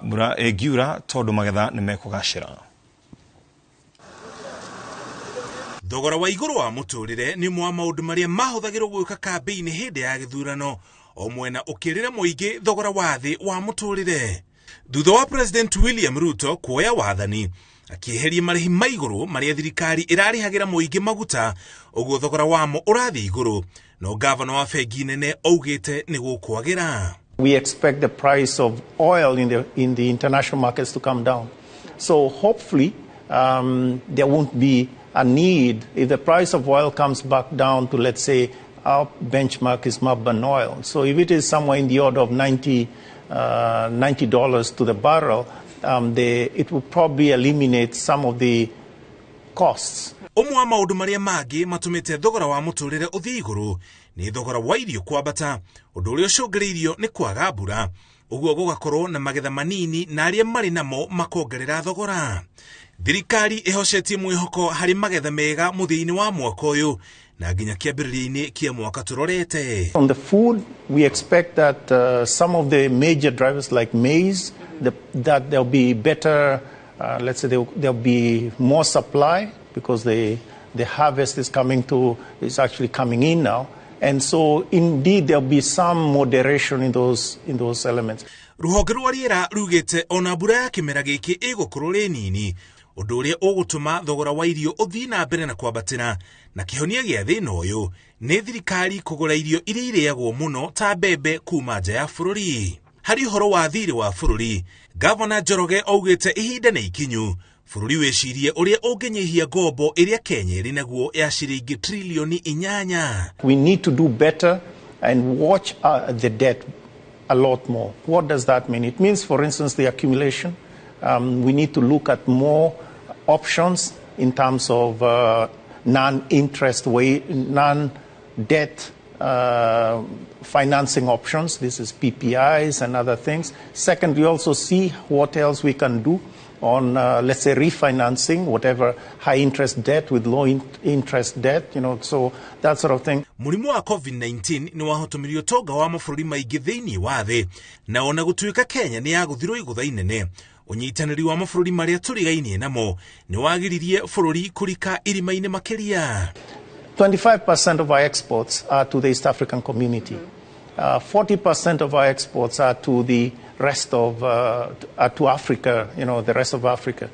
mbura ĩngiura tondũ magetha nĩ mekũgacĩra. Thogora wa igũrũ wa mũtũrĩre nĩ mwa maũndũ marĩa mahũthagĩrwo gwĩka kambĩini hĩndĩ ya gĩthurano, o mwena ũkĩrĩra mũingĩ thogora wa thĩ wa mũtũrĩre. Thutha wa President William Ruto kuoya wathani, akĩeheria marĩhi ma igũrũ marĩa thirikari ĩrarĩhagĩra mũingĩ maguta, ũguo thogora wamo ũrathiĩ igũrũ, no gavana wa bengi nene ougĩte nĩ gũkwagĩra. We expect the price of oil in the international markets to come down. So hopefully there won't be a need if the price of oil comes back down to, let's say, our benchmark is Mabban oil. So if it is somewhere in the order of $90 to the barrel, it will probably eliminate some of the costs. Ũmwe wa maũndũ marĩa mangĩ matũmĩte thogora wa mũtũrĩre ũthiĩ igũrũ nĩ thogora wa irio kwambata, ũndũ ũrĩa ũcũngĩrĩirio nĩ kwaga mbura, ũguo gũgakorwo na magetha manini na arĩa marĩ namo makongerera thogora. Thirikari ĩhocetie mwĩhoko harĩ magetha mega mũthia-inĩ wa mwaka ũyũ na nginya kĩambĩrĩria-inĩ kĩa mwaka tũrorete. On the food, we expect that some of the major drivers like maize, that there'll be better, let's say there'll be more supply because the harvest is actually coming in now. And so indeed there'll be some moderation in those elements. Rũhonge rwa rĩera rugĩte ona mbura ya kĩmera gĩkĩ ĩgũkorwo rĩ nini, undu uria ugutuma thogora wa irio uthii na mbere na kwambatira, na kihonia gia thina uyu ni thirikari kugura irio iria iriagwo muno ta mbembe kuma nja ya bururi. Hari uhoro wa thiri wa bururi, Governor Njoroge augite ihinda ni ikinyu bururi wecirie uria unginyihia ngombo iria Kenya iri naguo ya ciringi trilioni 8. We need to do better and watch the debt a lot more. What does that mean? It means, for instance, the accumulation. We need to look at more options in terms of non-interest non-debt financing options. This is PPIs and other things. Second, we also see what else we can do on, let's say, refinancing whatever high-interest debt with low-interest debt, so that sort of thing. Murimu wa COVID-19 ni wahotomirio toga wa mabũrũri maingĩ thĩinĩ wa thĩ, na ona gũtuĩka Kenya ni yaguthirwo igũtha inene, unyitanĩri wa mabũrũri marĩa tũrigainie namo ni wagiririe bũrũri kũrika irima-inĩ makĩria. 25% of our exports are to the East African community. 40% of our exports are to the rest of to Africa, the rest of Africa,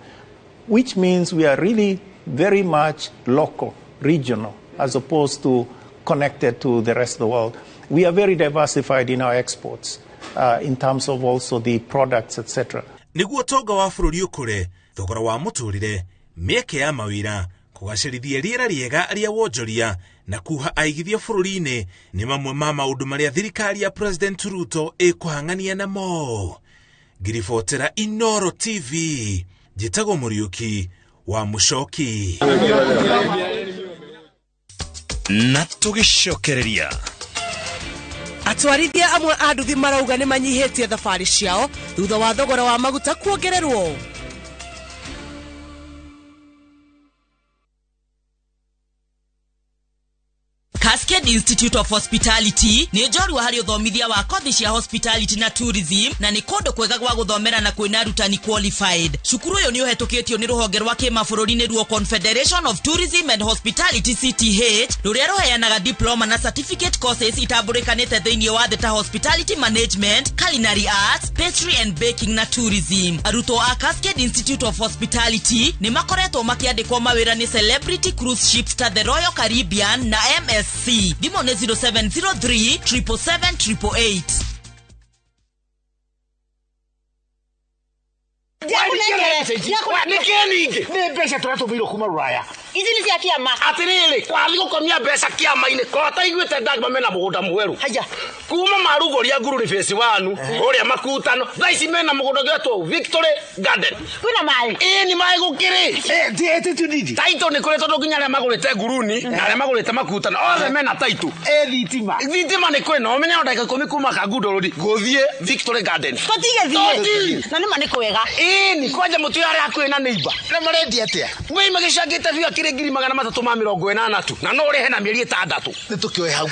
which means we are really very much local, regional, as opposed to connected to the rest of the world. We are very diversified in our exports in terms of also the products, etc. Niguo toga wa bũrũri ũkũre, thogora wa mũtũrĩre, mĩeke ya mawĩra, kũgacĩrithia rĩera rĩega rĩa wonjoria na kuha aigithia bũrũri-inĩ nĩ mamwe ma maũndũ marĩa thirikari ya President Ruto ĩkũhang'ania namo. Ngiribotera Inooro TV, njĩtagwo Mũriũki wa Mũcoki. Na tũgĩcokereria, atwarithia amwe a nduthi marauga nĩ manyihĩtie thabarĩ ciao thutha wa thogora wa maguta kuongererwo. Cascade Institute of Hospitality ni njorua hari uthomithia wa kothi cia hospitality na tourism, na ni kondo kwega gwa guthomera na kwina arutani qualified. Cukuru yo ni uhetukitio ni ruhonge rwa kimabũrũri-inĩ ruo Confederation of Tourism and Hospitality CTH, ruria ruheanaga diploma na certificate courses itambulikanite thiini wa theta hospitality management, culinary arts, pastry and baking na tourism. Arutwo a Cascade Institute of Hospitality ni makoretwo makiandikwo mawira ni Celebrity Cruise Ships ta the Royal Caribbean na MSC. Dimo ne 0703 777 Ni mbeca turatũmĩirwo kuma Rũraya. Ici ni cia kĩama. Atĩrĩrĩ, twathiĩ gũkomia mbeca kĩama-inĩ, kota iguĩte ndagima mena mũgũnda mwerũ. Haya. Kuma Marugũria Ngururi phase 1, ũrĩa Makutano, thaa ici mena mũgũnda ũgetwo Victory Garden. Kwĩna maĩ? Ni maĩ gũkĩrĩ. Ndiĩte tunidi. Taito nĩ kũrĩ tondũ nginya arĩa magũrĩte Nguruni, na arĩa magũrĩte Makutano, othe mena taito. Thitima. Thitima nĩ kwĩna, ũmenya ndagĩka 10 kuma Kangundũrũri, gũthiĩ Victory Garden. Tũtigĩthiĩ. Na nĩ ma nĩ kwega. Ni kwanja mũtu arĩa hakuhĩ na neighbor. Na marendia atĩa? Wei magĩcangĩte biũ akĩrĩ 380 na no ũrĩhe na mĩeri 6. Nĩ tũkĩoe hau.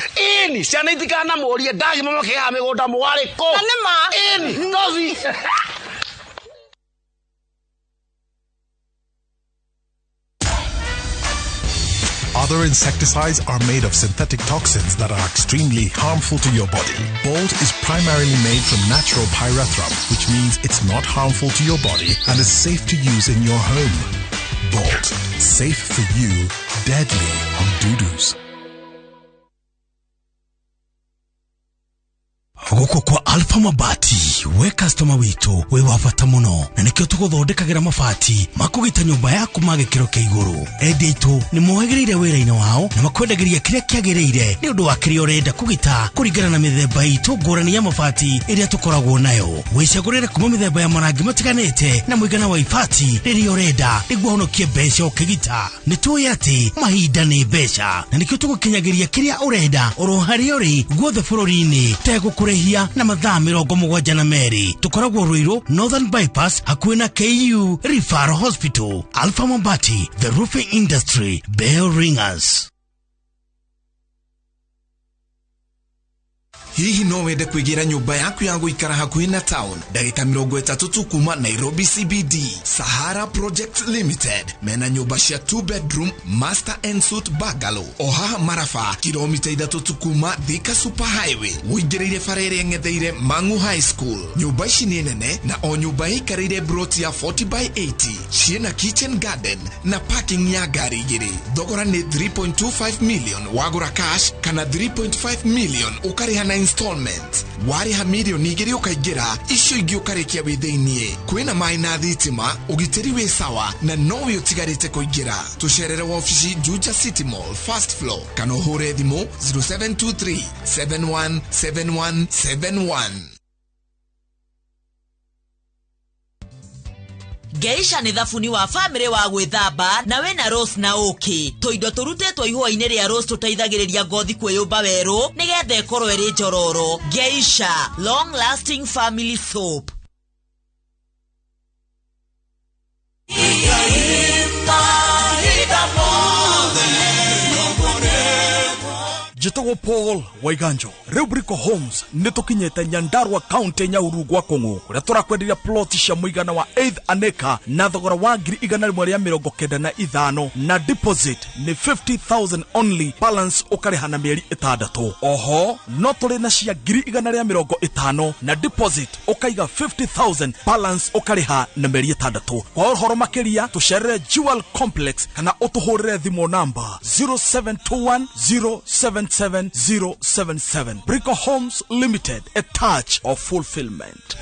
Ni ciana itikana mũrie ndagima makĩha mĩgũnda mwarĩko. Na nĩ ma. Novi. Other insecticides are made of synthetic toxins that are extremely harmful to your body. Bolt is primarily made from natural pyrethrum, which means it's not harmful to your body and is safe to use in your home. Bolt, safe for you, deadly on doo-doos. Guko kwa Alpha Mabati, we customer wito, we wafata muno, na nikio tuguthondekagira mabati makugita nyumba yaku magikiro kia iguru. Endi itu ni mohegereire wira-ini wao na makwendagiria kiria kiagiriire ni undu wa kiria urenda kugita kuringana na mithemba itu ngurani ya mabati iria tukoragwo nayo. Wicagurire kuma mithemba ya marangi matiganite na muigana wa ibati riria urenda niguo honokie mbeca ukigita. Ni tuoye ati mahinda ni mbeca, na nikio tugukinyagiria kiria urenda oro haria uri guothe bururi-ini tegukure na mathaa 72 tukoragwo Ruiru Northern Bypass hakuhĩ na KU Referral Hospital. Alpha Mabati, the roofing industry, bell ringers. Hihi no wende kuigira nyumba yaku ya guikara hakuhi na town ndagika 30 tu kuma Nairobi CBD. Sahara Project Limited mena nyumba cia 2 bedroom master and suite bungalow oha Marafa kilomita 3 tu kuma Thika Super Highway uingireire farere ngetheire Mangu High School. Nyumba ici ni nene na o nyumba ikarire broti ya 40x80 ciena kitchen garden na parking ya gari igiri. Thogora ni 3.25 million wagura cash kana 3.5 million ukariha na installment. Wariha milioni igiri ukaigira icio ingi ukarikia witheinie. Kwina mai na thitima ugitiri we sawa na no utigarite kuigira. Tusherere wa ofisi Juja City Mall first floor kana uhure thimo 0723 717171. Geisha ni thafuni wa family wa gwithamba na we na Rose na Oki. Toindo turutetwo ihua-ini ria Rose tuteithagiriria ngothi kwiyumba weru nigetha ikorwo iri njororo. Geisha long lasting family soap. Jitogo Paul Waiganjo Rubrico Homes nitukinyete Nyandarua County Nyahururu gwa Kongo kuria turakwenderia plot cia muigana wa 8 aneka na thogora wa 195 na deposit ni 50,000 only, balance ukariha na mieri 6. Oho no turi na cia 150 na deposit ukaiga 50,000, balance ukariha na mieri 6. Kwa uhoro makiria tusherere Jewel Complex kana utuhurire thimo namba 0721077077. Brico Homes Limited, a touch of fulfillment.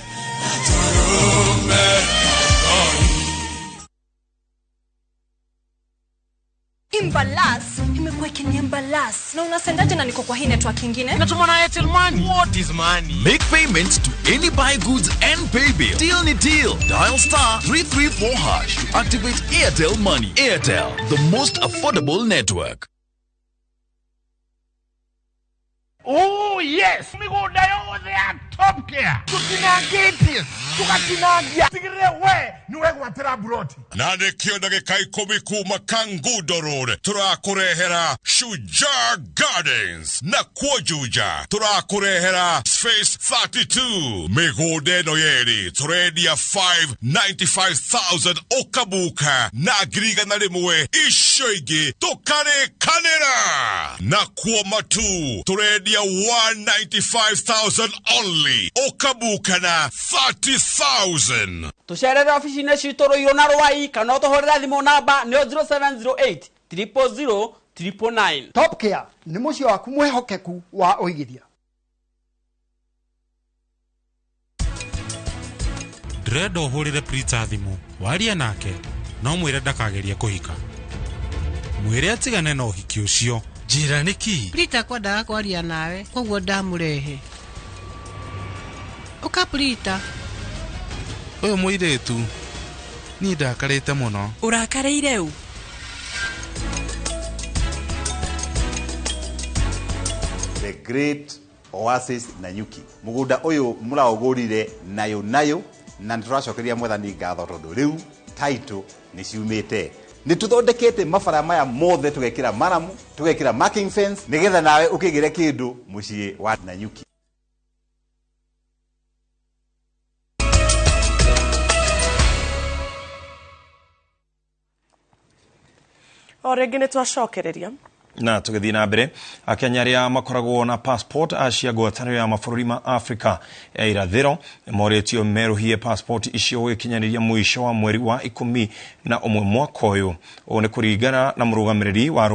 Imbalas imekuwa ikiniimbalas na unasendaje na niko kwa hii network nyingine? Natumana Airtel Money. What is money? Make payments to any buy goods and pay bill. Deal ni deal. Dial *334# to activate Airtel Money. Airtel, the most affordable network. Oh yes, migoda yothe ya Top Care. Tutinagete, tukatinagia. Tigire we, niwe gwatira broti. Na nikio ndagika 10 kuma Kangundo Road. Turakurehera Shujaa Gardens na Kwojuja. Turakurehera Space 32. Migoda no yeri. Turedia 595,000 okabuka. Na griga na rimwe ishoigi tokare kanera. Na Kwomatu. Turedia 195,000 only. Okabuka na 30,000. Tusherere ofisi ne shitoro irona rwai kana utohorera thimo namba ni 0708 000 999. Top Care ni mucio waku mwehokeku wa uigithia. Dredo horire Prita thimo waria nake no mwire ndakageria kuhika. Mwire atigane no hiki ucio. Njira niki Prita kwendaga kwaria nawe koguo ndamurehe. Uka Prita. Uyu muiretu ni ndakarite muno. Urakareire u? The Great Oasis Nanyuki. Mugunda uyu muraugurire nayo na nituracokeria mwathani ngatho tondu riu title ni ciumite. Ni tuthondekete mabara maya mothe tugekira maramu, tugekira marking fence nigetha nawe ukigire kindu mucii wa Nanyuki. Orege ne twacokereria na tugithi na mbere Akenya aria makoragwo na passport acia ngwatanĩro ya mabũrũri ma Africa ya irathĩro moretio meruhie passport icio gũkinyaniria mũico wa mweri wa 11 mwaka ũyũ. Ũũ nĩ kũringana na mũrũgamĩrĩri wa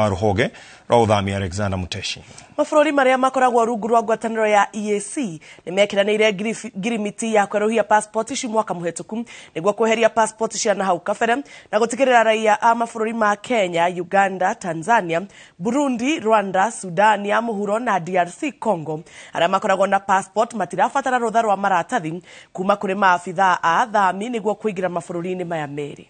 rũhonge rwa ũthami Alexander Muteshi. Mabũrũri maria makoragwo rungu rwa ngwatanĩro ya EAC nĩ mekiranĩire ngirimiti ya kweruhia passport ici mwaka mũhetũku nĩguo kweheria passport cia na hau kabere na gũtigĩrĩra raia a mabũrũri ma Kenya, Uganda, Tanzania, Burundi, Rwanda, Sudan ya mũhuro na DRC Congo arĩa makoragwo na passport matirabatara rũtha rwa maratathi kuma kũrĩ maabithaa a athami nĩguo kũingĩra mabũrũri-inĩ maya merĩ.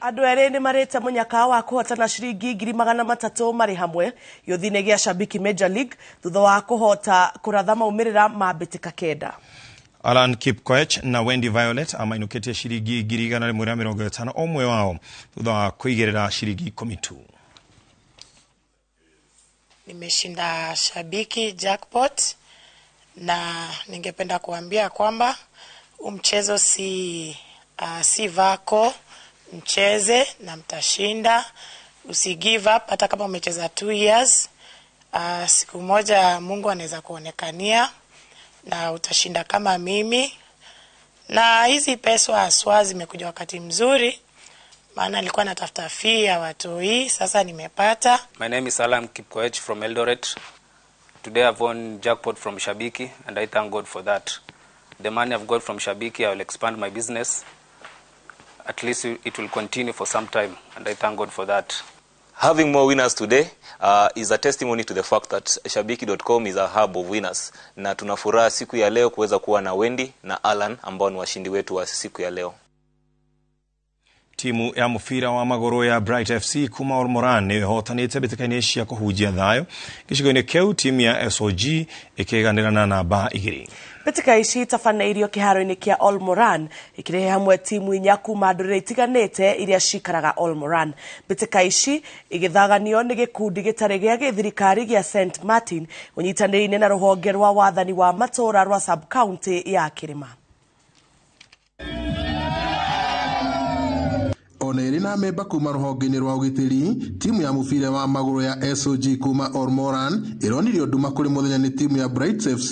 Andu ere ni marete munyaka wa kuhotana shiringi 300,000 mari hamwe yuthine gia Shabiki Major League thutha wa kuhota kuratha maumirira mabitika kenda. Alan Kipkoech na Wendy Violet amainuketie shiringi 150 omwe wao thutha wa kuigirira shiringi 12. nimeshinda Shabiki jackpot, na ningependa kuambia kwamba mchezo si vako, mcheze na mtashinda. Usi give up hata kama umecheza 2 years. Siku moja Mungu anaweza kuonekania na utashinda kama mimi. Na hizi pesa haswa zimekuja wakati mzuri, maana nilikuwa natafuta fee ya watoi, sasa nimepata. My name is Alam Kipkoech from Eldoret. Today I've won jackpot from Shabiki and I thank God for that. The money I've got from Shabiki, I will expand my business. At least it will continue for some time and I thank God for that. Having more winners today is a testimony to the fact that Shabiki.com is a hub of winners. Na tunafuraha siku ya leo kuweza kuwa na Wendy na Alan ambao ni washindi wetu wa siku ya leo. Timu ya mufira wa magoro ya Bright FC kuma Ormoran ni hotanite betikaine cia kuhujia thayo gicigo-ini kiu timu ya SOG ikiganirana na ba igiri. Betika ici tafanairio kiharo-ini kia Ormoran ikirehe hamwe timu inya kuma ndurire itiganite iria cikaraga Ormoran. Betika ici igithaganio ni gikundi gitare gia githirikari gia St Martin unyitanĩire na ruhonge rwa wathani wa matora rwa sub county ya Kirima. Oneri na memba kuma ruhonge-ini rwa ugitiri, timu ya mubira wa maguru ya SOG kuma Ormoran ironirio nduma kuri muthenya ni timu ya Bright FC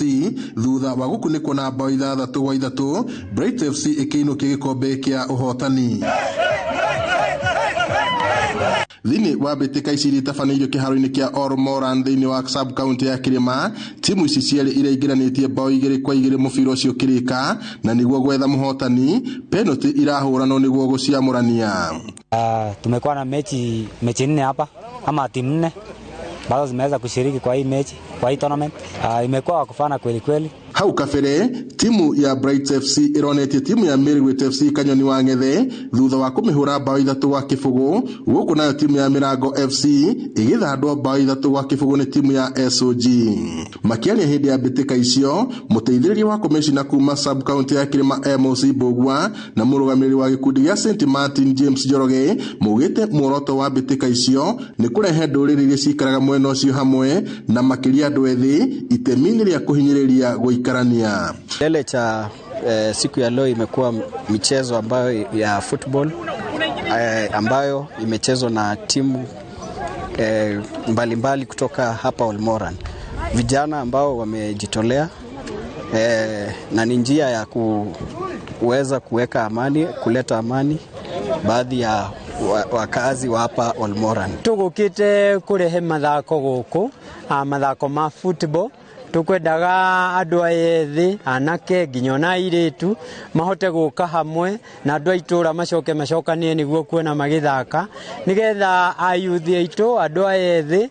thutha wa gukunikwo na bao 3-3. Bright FC ikiinukia gikombe kia uhotani. Thini wa betika ici ritafanĩirio kĩharo-inĩ kia Ormoran thĩinĩ wa sub county ya Kirima, timu ici ciarĩ iraingĩranĩtie bao 2-2 mũbira ũcio kĩrĩka, na nĩguo gwetha mũhotani penalty irahũranwo nĩguo gũciamũrania. Tumekuwa na mechi 4 hapa ama timu 4 bazo zimeweza kushiriki kwa hii mechi, kwa hii tournament. Imekuwa kufana kweli kweli. Hau kabere timu ya Bright FC ironetie timu ya Mirigwet FC Kanyoni wa Ngethe thutha wa kumihura bao 3-0 guku nayo timu ya Mirango FC igithandwo bao 3-0 ni timu ya SOG. Makiaria hindi ya betika icio muteithĩrĩria wa komishina kuma sub county ya Kirima MOC Bogwa na murugamĩrĩri wa gikundi ya St Martin James Joroge mugite muoroto wa betika icio ni kurehe ndũrĩrĩ iria cikaraga mwena ũcio hamwe na makiria andũ ethĩ itemi-inĩ rĩa kuhinyĩrĩria karania. Kilele cha siku ya leo imekuwa michezo ambayo ya football ambayo imechezwa na timu mbalimbali kutoka hapa Ormoran. Vijana ambao wamejitolea na ni njia ya kuweza kuweka amani, kuleta amani baadhi ya wakazi wa hapa Ormoran. Tugukite kurehe mathako guku, mathako ma football. Tukwendaga andũ ethĩ anake nginya na airĩtu mahote gũka hamwe na andũ aitũra macokanie nĩguo kuona magĩthaka nĩgetha ayuthi aitũ andũ ethĩ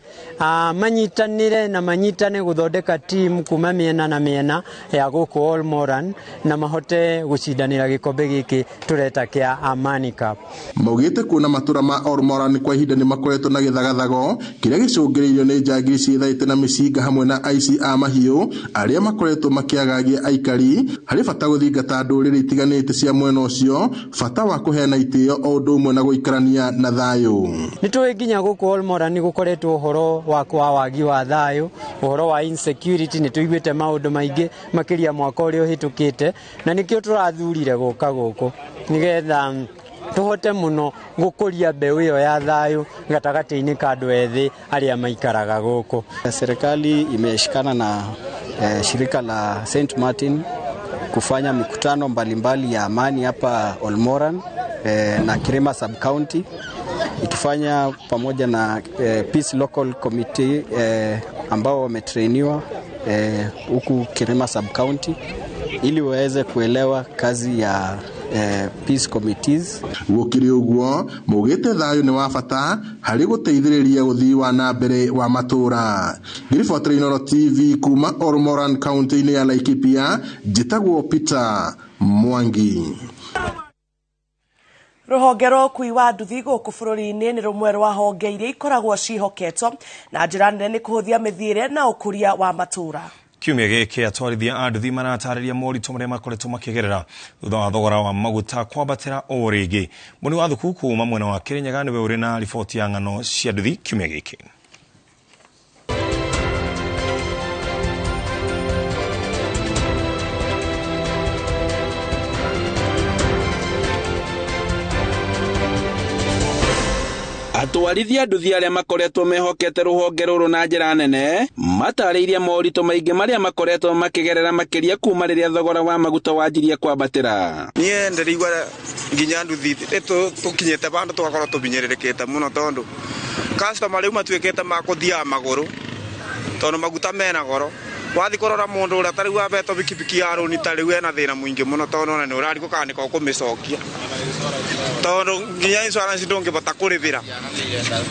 manyitanĩre na manyitane gũthondeka timu kuma mĩena na mĩena ya gũkũ Ormoran na mahote gũcindanĩra gĩkombe gĩkĩ tureta kĩa Amani Cup. Maugĩte kuona matura ma Ormoran kwa ihinda nĩ makoretwo na gĩthagathago kĩrĩa gĩcũngĩrĩirio nĩ njangiri ciĩthaĩte na mĩcinga hamwe na aici mahiũ aria makoretwo makiagagia aikari harĩ bata gũthingata ndũrĩrĩ itiganĩte cia mwena ũcio, bata wa kũheana itĩo o ũndũ ũmwe na gũikarania na thayũ. Nĩtũĩ nginya gũkũ Ormoran nĩ gũkoretwo ũhoro wa wagi wa thayũ, ũhoro wa insecurity, nĩtũiguĩte maũndũ maingĩ makĩria mwaka ũrĩa ũhĩtũkĩte, na nĩkĩo tũrathurire gũka gũkũ nĩgetha tuhote muno gukuria mbeu iyo ya thayu gatagati-ini ka andu ethi aria maikaraga guku. Serikali imeshikana na shirika la St Martin kufanya mikutano mbalimbali ya amani hapa Ormoran na Kirima sub county, ikifanya pamoja na Peace Local Committee ambao wametrainiwa huku Kirima sub county ili waweze kuelewa kazi ya peace committees. Gukiri uguo mugite thayu ni wa bata hari guteithĩrĩria uthii wa na mbere wa matura. Ngirifotra Inooro TV kuma Ormoran county-inĩ ya Laikipia, njĩtagwo Peter Mwangi. Ruhonge rwa ũkui wa nduthi gũkũ bũrũri-inĩ nĩ rũmwe rwa honge iria ikoragwo cihoketwo na njĩra nene kũhũthia mĩthiĩre na ũkũria wa matura. Kiumia gĩkĩ atwarithia a nduthi maratarĩria moritũ marĩa makoretwo makĩgerera thutha wa thogora wa maguta kwambatĩra o rĩngĩ. Mũni wa thukuru kuma mwena wa Kirinyaga nĩwe ũrĩ na riboti ya ng'ano cia nduthi kiumia gĩkĩ. atwarithia nduthi aria makoretwo mehokete ruhonge ruru na njira nene matariirie moritũ maingĩ maria makoretwo makigerera makiria kuma riria thogora wa maguta wanjirie kwambatĩra. Nie ndirigwa nginya nduthi tukinyete bandu tugakorwo tubinyererekete muno tondu customer riu matuikete makuthia maguru tondu maguta mena goro. Wathi korora mundu uria tari wa beto bikibiki ya runi tari we na thina muingi muno tondu na ni urari gukanika ukumicokia tondu nginya insurance ndungibota kurivira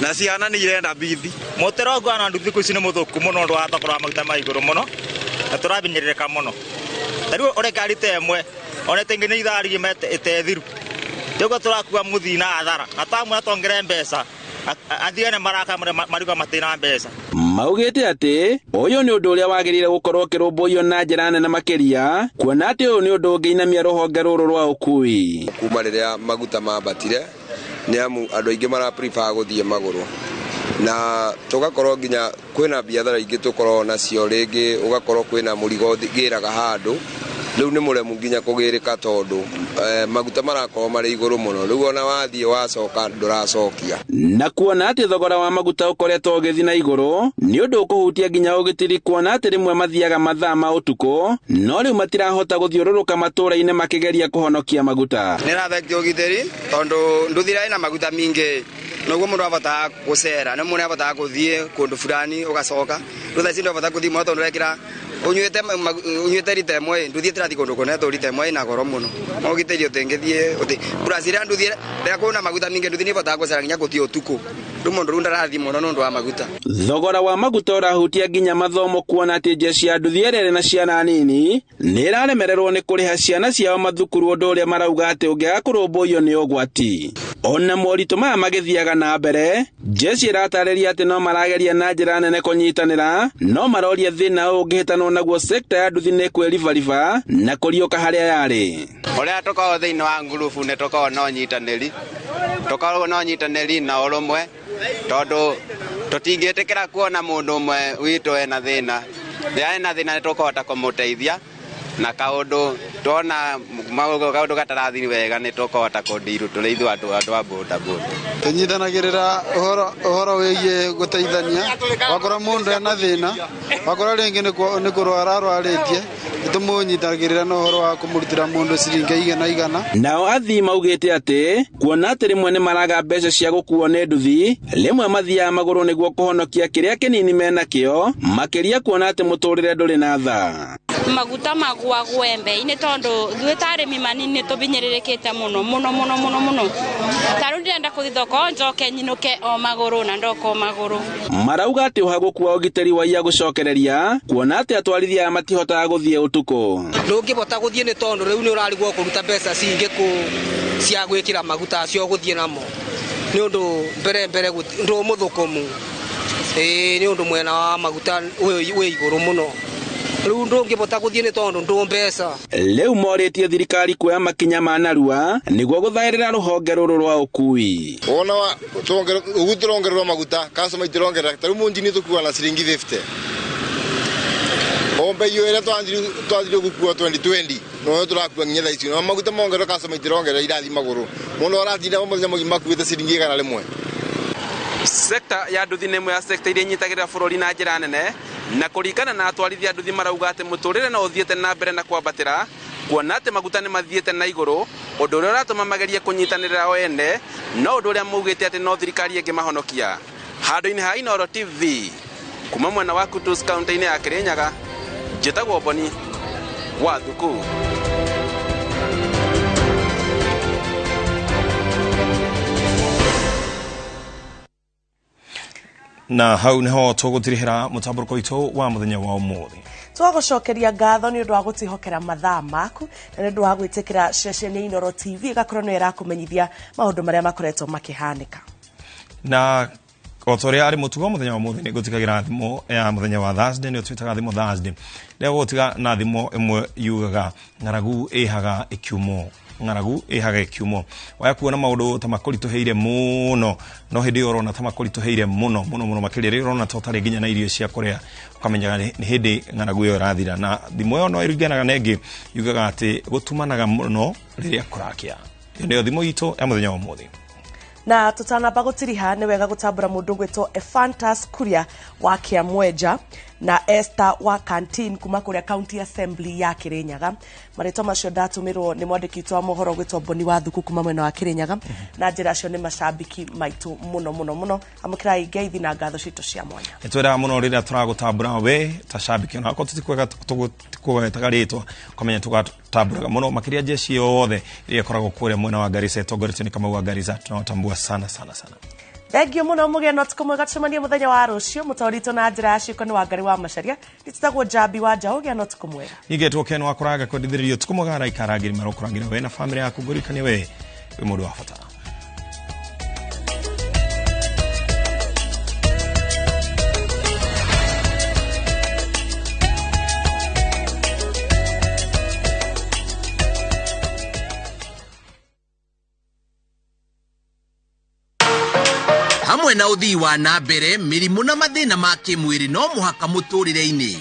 na ciana ni irenda bithi motero ngwana nduthi kuci ni muthuku muno ndu wa thogora maguta ma iguru muno na turabinyirika muno tari ore gari temwe one tengi ni ithari ethethiru tugo turakua muthi na athara atamu atongere mbeca athiane maraka marigo matina mbeca maugite ati uyu ni undu uria wagirire gukorwo kirumbuyo na njira nene makiria kuona ati uyu ni undu ungiinamia ruhonge ruru rwa ukui kuma riria maguta mambatire ni amu andu aingi mara prefer guthie maguru na tugakorwo nginya kwina biathara ingi tukorwo nacio ringi ugakorwo kwina murigo ngiraga handu riu ni muremu nginya kugirika tondu maguta marakorwo mari iguru muno riu ona wathie wacoka nduracokia na kuona ati thogora wa maguta ukoretwo ugithi na iguru ni undu ukuhutia nginya ugitiri kuona ati rimwe mathiaga mathaa ma utuku no riu matirahota guthiururuka matura-ini makigeria kuhonokia maguta ni rathekio ugitiri tondu nduthira ina maguta mingi noguo mundu abata gucera ni mundu abata guthie kundu fulani ugacoka rutha ici ndabata kuthie mo tondu rekira unyuite rita imwe nduthi tirati kundu kuneto rita imwe ina goro muno ugitiri utengithie uti burasira nduthi ria kuna maguta mingi nduthi ni bata gucera nginya guthie utuku riu mundu runda rathi muno nundu wa maguta thogora wa maguta urahutia nginya mathomo kuona ati jeshi ya nduthi ere na ciana nini ni iraremererwo ni kuriha ciana ciao mathukuru undu uria marauga ati ungiaga kurumbuyo ni ugwati ona moritũ maya magĩthiaga na mbere jeshi iratarĩria atĩ no marageria na njĩra nene kũnyitanĩra no maroria thĩna ũngĩhĩtanwo naguo sekta ya nduthi nĩ kwĩribariba na kũriũka harĩa yarĩ ũrĩa tũkorwo thĩinĩ wa ngurubu nĩ tũkorwo no nyitanĩri na ũrũmwe tondũ tũtingĩtĩkĩra kuona mũndũ ũmwe witũ ena thĩna rĩrĩa ena thĩna nĩ tũkũhota kũmũteithia na kaundu tuona kaundu gatarathi wega ni tukohota kundiru turi ithu andu a boda boda tunyitanagirira uhoro wigie guteithania wakora mundu ena thina wakora ringi ni kurwara arwaritie tumunyitagirira no uhoro wa kumurutira mundu ciringi igana nao athii maugite ati kuona ati rimwe ni maraga mbeca cia gukuo ni nduthi rimwe mathiaga maguru niguo kuhonokia kiria kinini mena kio makiria kuona ati muturire nduri na tha maguta magwa gwembe ine tondu thwetare mimanini tubinyererekete muno taru ndenda kuthithoko njoke nyinuke o maguru na ndoko maguru marauga ati uhaguku wa ugiteri wa ia gucokereria kuona ati atwarithia matihotaga guthie utuku ndungibota guthie ni tondu riu ni urarigwo kuruta mbeca cingi cia gwikira maguta acio guthie namo ni undu mbere ndu muthukumu ni undu mwena wa maguta we iguru muno riu ndungibota guthie ni tondu ndu mbeca riu moritie thirikari kuoya makinya ma narua niguo guthairira ruhonge ruru rwa ukui ona uguturongererwa maguta customer itirongerera tari munjini tukua na ciringi 50 ombe yo ere twanjire gukua 2020 no turakua nginya thaici no maguta mongerera customer itirongerera irathi maguru muno aratinda muthenya mugima kuite ciringi igana rimwe sekta ya nduthi nĩ ĩmwe ya sekta iria inyitagĩrĩra bũrũri na njĩra nene na kũringana na atwarithia nduthi marauga atĩ mũtũrĩre no ũthiĩte na mbere na kwambatĩra kuona atĩ maguta nĩ mathiĩte na igũrũ ũndũ ũrĩa ũratũma magerie kũnyitanĩrĩra o ene no ũndũ ũrĩa maugĩte atĩ no thirikari ĩngĩmahonokia handũ-inĩ ha Inooro TV kuma mwena wa Kutus kaunti-inĩ ya Kirinyaga njĩtagwo Boni wa Thuku. na hau niho tugutirihira mutamburuko witũ wa muthenya wa umuthi twagucokeria ngatho ni undu wa gutihokera mathaa maku na ni undu wa gwitikira ceceni ya Inooro TV igakorwo no irakumenyithia maundu maria makoretwo makihanika na otoria ari mutugo muthenya wa umuthi ni gutigagira thimo ya muthenya wa Thursday ni twitaga thimo Thursday ni gutiga na thimo imwe yugaga ngaragu ihaga ikiumo ngaragu ihaga ikiumo waya kuona maundu ta makurituheire muno no hindi urona ta makurituheire muno makirire urona totari ginya na irio cia kuria ukamenya ni hindi ngaragu yo rathira na thimo yo no iriganaga nengi yugaga ati gutumanaga muno riria kurakia ndio thimo itu ya muthenya wa umuthi na tutanamba gutiriha ni wega gutambura mundu gwitwo Efantas Kuria wa Kiamwenja na Esther wa Canteen kuma kuria County Assembly ya Kirinyaga. Marito macio ndatumirwo ni mwandikitwo wa mohoro gwitwo Boni wa Thuku kuma mwena wa Kirinyaga na njira cio ni macambiki maitu muno amukirai ngeithi na ngatho citu cia mwanya. Nitwera muno rira turagutambura we tacambiki na ko tutikwega tukwetagarĩtwo komenya tugatambura muno makiria jeshi yothe iria koragwo kuria mwena wa Garissa togoretio ni kama wa Garissa tunatambua sana. Thank you muno mugia no tukomwega tucemania muthenya wa rucio mutorito na njira ciko ni Wangari wa Macharia nitutagwo Jambi wa Njau gia no tukomwega nigetwo ken wa kuraga kodithiririo tukomwega ra ikaragiri marokurangira we na family yaku ngurikane we mundu wa bata. Hamwe na uthii wa na mbere mirimu na mathina ma kimwiri no muhaka muturire-ini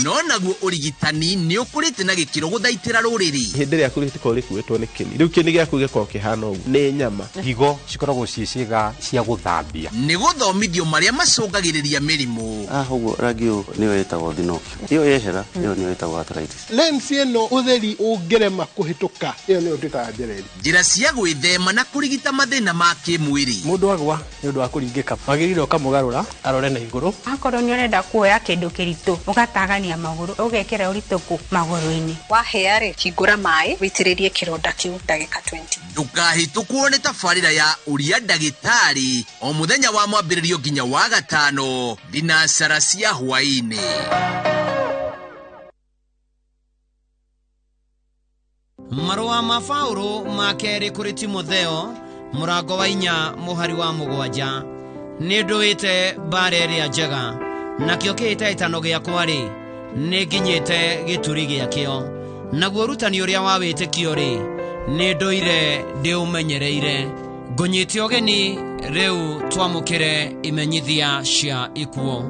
no naguo urigitani ni ukurite na gikiro guthaitira ruriri hindi ria kurite ko rikuitwo ni kini riu kini giaku giko kihana ugu ni nyama higo cikoragwo ciiciga cia guthambia ni guthomithio maria macungagiriria mirimu uguo rangi uyu ni wetagwo thinokio iyo yehera iyo ni wetagwo arthritis lens ino utheri ungirema kuhituka iyo ni utikaga njereri njira cia gwithema na kurigita mathina ma kimwiri mundu agwa ni undu wa kuringika magirire ukamugarura arore na iguru akorwo ni urenda kuoya kindu kiritu ugatagania maguru ugekera urituku maguru-ini waheare kingura mai witiririe kironda kiu ndagika 20 ndukahitukwo ni tabarira ya uria ndagitari o muthenya wa mwambiririo nginya wa gatano thinacara cia hwaini. Marua ma Paulo makeri kuri Timotheo murango wa 4 muhari wa 7 ni nduite bare ria njega nakio kiite itano giakwa ri ni nginyite gituri giakio naguo rutani uria wa witikio ri ni nduire ndi umenyereire ngunyite ogeni riu twamukire imenyithia cia ikuo.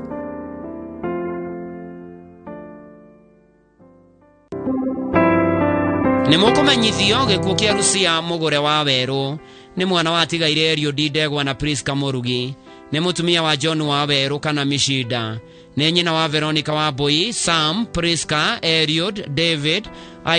Ni mukumenyithio gikuo kia Rusia mugure wa Weru ni mwana wa tigaire Erio Didegwa na Priska Morugi ni mutumia wa John wa Weru kana Mishida ni nyina wa Veronica wa Boy, Sam, Priska, Eriod, David,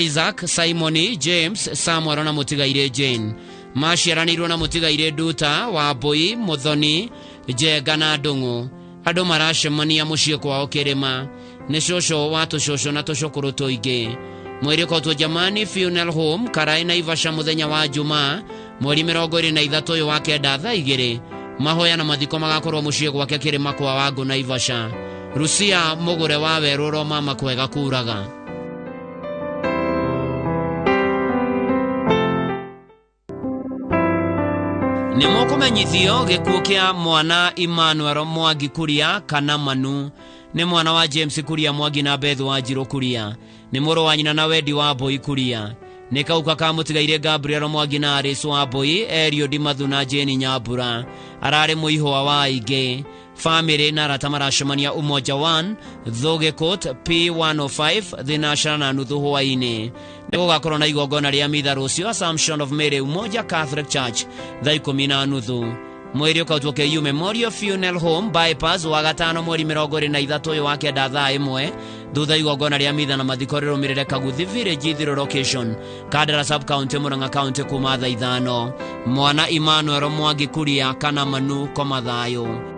Isaac, Simoni, James, Samuel na mutigaire Jane maciaranirwo na mutigaire Duta wa Boy, Muthoni, Jega na Ndungu andu maracemania mucie kwao Kirima ni shosho watu shosho na tushukuru tuingi mwiriko tu Jamani Funeral Home Karai Naivasha muthenya wa Juma mweri 23 uyu wa kenda thaa 2 mahoya na mathiko magakorwo mucie gwake Kirima kwa Wangu Naivasha. Rusia mugure wa Weru Roma makwega kuraga. Ni mukumenyithio gikuo kia mwana Emmanuel Mwangi Kuria kana Manu ni mwana wa James Kuria Mwangi na Beth wa Njiro Kuria ni muru wa nyina na Wedi wa Boy Kuria ni kauka ka mutigaire Gabriel Mwangi na Aris wa Boy Erio Dimathu na Jeni Nyambura arare muihwa wa Ige family na ratamarashemania Umoja 1 Thogekot P105 thinashana na nuthu hwaini ni gugakorwo na igongona ria mitha rucio Assumption of Mary Umoja Catholic Church thaa 10:30 mweri ukautwo KU Memorial Funeral Home bypass wa gatano mweri 23 uyu wa kenda thaa 1 thutha igongona ria mitha na mathiko rirumirire Kaguthi Village Ithiro location Kandara sub county Murang'a county kuma thaa 5 mwana Emmanuel Mwangi Kuria kana Manu koma thayo.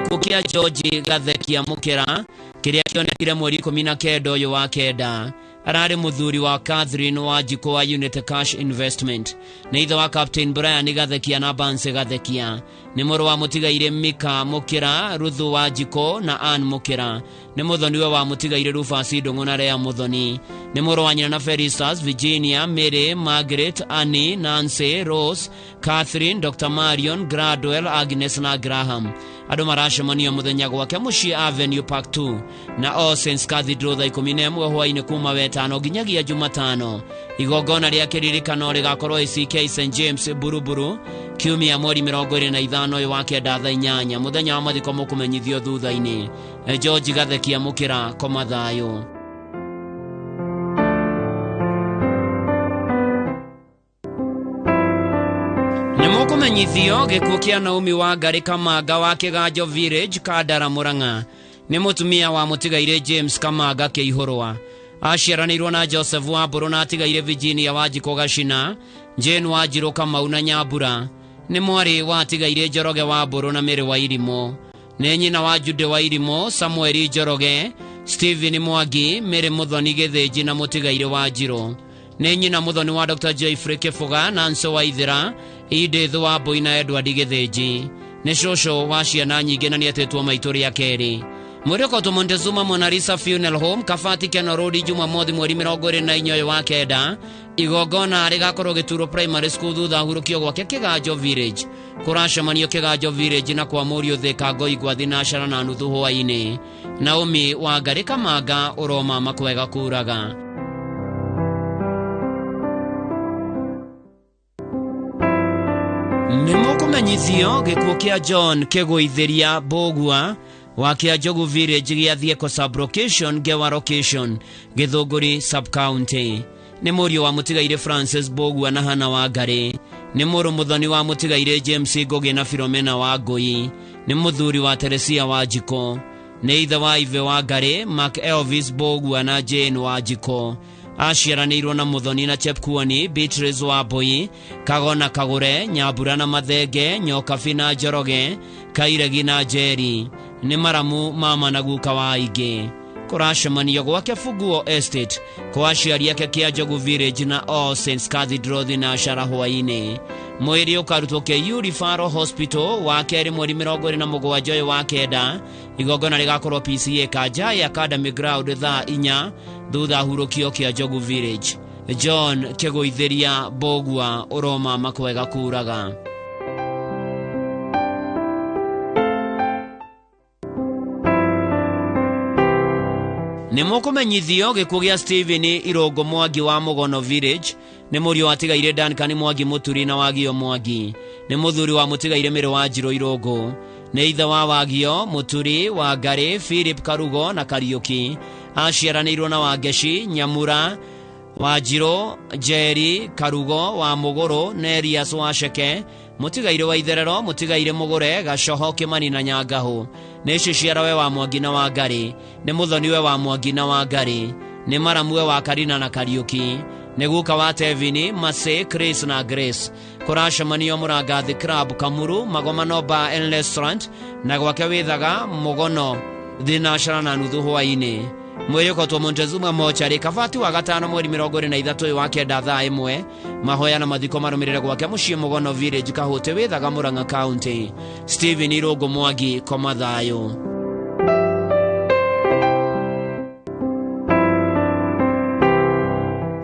Kukia George Gathekia mukira kiria kionekire mweri 19 uyu wa kenda arari muthuri wa Catherine wa Jiko wa Unity Cash Investment ni ithe wa Captain Brian Gathekia na Banse Gathekia ni muru wa mutigaire Mika mukira Ruthu wa Jiko na Ann mukira ni muthoni wa mutigaire Rufus Ndungu na Rea muthoni ni muru wa nyina na Feristas Virginia Mary Margaret Annie Nancy Rose Catherine Dr Marion Gradwell Agnes na Graham adu marashemania muthenya gwake Mushi Avenue Park 2 na All Saints Cathedral thaa 11 hwaini kuma wetano nginyagia Jumatano igongona ria kiririkano rigakorwo ACK St James Buruburu kiumia mweri 25 uyu wa kenda thaa 8 muthenya wa mathiko mukumenyithio thutha-ini George Gathekia mukira koma thayo. mukumenyithio gikuo kia Naomi wa Ngari Kamanga wa Kiganjo Village Kandara Murang'a ni mutumia wa mutigaire James Kamanga Keihurwa aciaranirwo na Joseph Wamburu na atigaire Virginia Wanjiko Gacina Jane Wanjiru Kamau na Nyambura ni mwari wa atigaire Njoroge Wamburu na Mary Wairimo ni nyina wa Jude Wairimo Samuel Njoroge Stephen Mwangi Mary Muthoni Githinji na mutigaire Wanjiru ni nyina muthoni wa Dr. Joyfrey Kifuga na Nso Waithira Edith Wambui na Edward Githinji ni shosho wa ciana nyingi na ni atetwo maituri ya keri Mwiriko Montezuma Mona Lisa Funeral Home Kafati Keno Road Jumamothi mweri 24 wa kenda igongona rigakorwo Gituro Primary School thutha hurukio gwake Kiganjo Village kuracemanio Kiganjo Village na kwa Murio Thika Ngoigwa thinacara na nuthu hwaini Naomi wa Ngari Kamanga uroma makwega kuraga Nimukumenyithio gikuo kia John Kiguithiria Bogua wa Kianjogu Village gia Thieko Sub-Location Gewa Location Githunguri Sub-County ni murio wa mutigaire Francis Bogua na Hana wa Ngari ni muru muthoni wa mutigaire James Ngogi na Philomena wa Ngui ni muthuri wa Teresia Wanjiko ni ithe wa Ive wa Ngari Mark Elvis Bogua na Jane Wanjiko aciaranirwo na muthoni na Chepkuoni Beatrice Wambui Kagona Kagure Nyambura na Mathenge Nyokabi na Njoroge Kairegi na Njeri ni maramu mama na guka wa ingi kuracemanio gwake Fuguo Estate kwa aciari ake Kianjogu Village na All Saints Cathedral thinacara hwaini mwiri ukarutwo KU Referral Hospital wa keri mweri 27 wa kenda igongona rigakorwo PCA Kanjai Academy Ground thaa 4 thutha hurukio Kianjogu Village John Kiguithiria Bogua uroma makwega kuraga Nimukumenyithio gikuo gia Stephen Irongo Mwangi wa Mugono Village ni murio wa tigaire Duncan Mwangi Muturi na Wagio Mwangi ni muthuri wa mutigaire Mary Wanjiru Irongo ni ithe wa Wagio Muturi wa Ngari Philip Karugo na Kariuki aciaranirwo na Wangeci Nyamura Wanjiru Jerry Karugo wa Muguru na Elias Waceke mutigaire wa Itherero mutigaire Mugure Gacoho Kimani na Nyangahu ni ciciarawe wa Mwangi na wa Ngari ni muthoniwe wa Mwangi na wa Ngari ni maramwe wa Karina na Kariuki ni guka wa Tevini Mase Chris na Grace kuracemanio Murangathi Club Kamuru Magomano Bar and Restaurant na gwake withaga Mugono thinacara na nuthu hwaini Mwiriko Montezuma Mochari Kafati wa gatano mweri 23 wa kenda thaa 1 mahoya na mathiko marumirire gwake mucii Mugono Village Kahute withaga Murang'a County Stephen Irongo Mwangi komathayo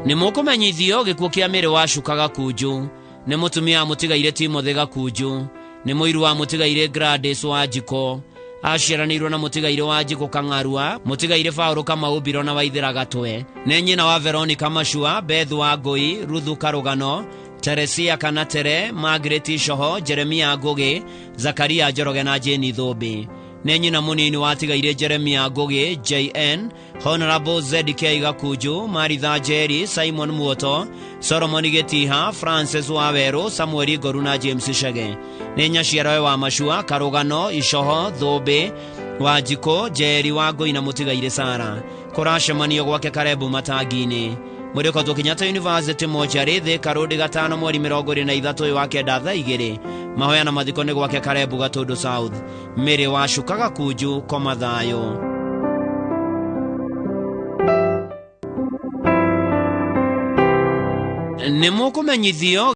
Nimukumenyithio gikuo kia Mary Wacuka Gakunju ni mutumia mutigaire Timothy Gakunju ni muiru wa mutigaire Gladys Wanjiko aciaranirwo na mutigaire Wanjiko Kang'arua mutigaire Paul Kamau Biro na Waithira Gatwe ni nyina wa Veronica Mashua Beth wa Ngui Ruthu Karugano Teresia Kanatere Margaret Shoho Jeremia Ngugi Zakaria Njoroge na Jane Thumbi ni nyina munini wa tigaire Jeremia Ngugi JN Honorable ZK Gakunju Maritha Jerry Simon Muoto Solomon Getiha Francis Waweru Samuel Goru na James Shege ni nyaciarawe wa Mashua Karugano Ishoho Thumbi Wanjiko Jerry wa Ngui na mutigaire Sara kuracemanio gwake Karebu Matangini Mwiriko Kenyatta University Mochari Thika Road gatano mweri 23 wa kenda thaa 2 mahoya na mathiko ni gwake Karebu Gatundu South Mary Wacuka Gakunju komathayo Nimukumenyithio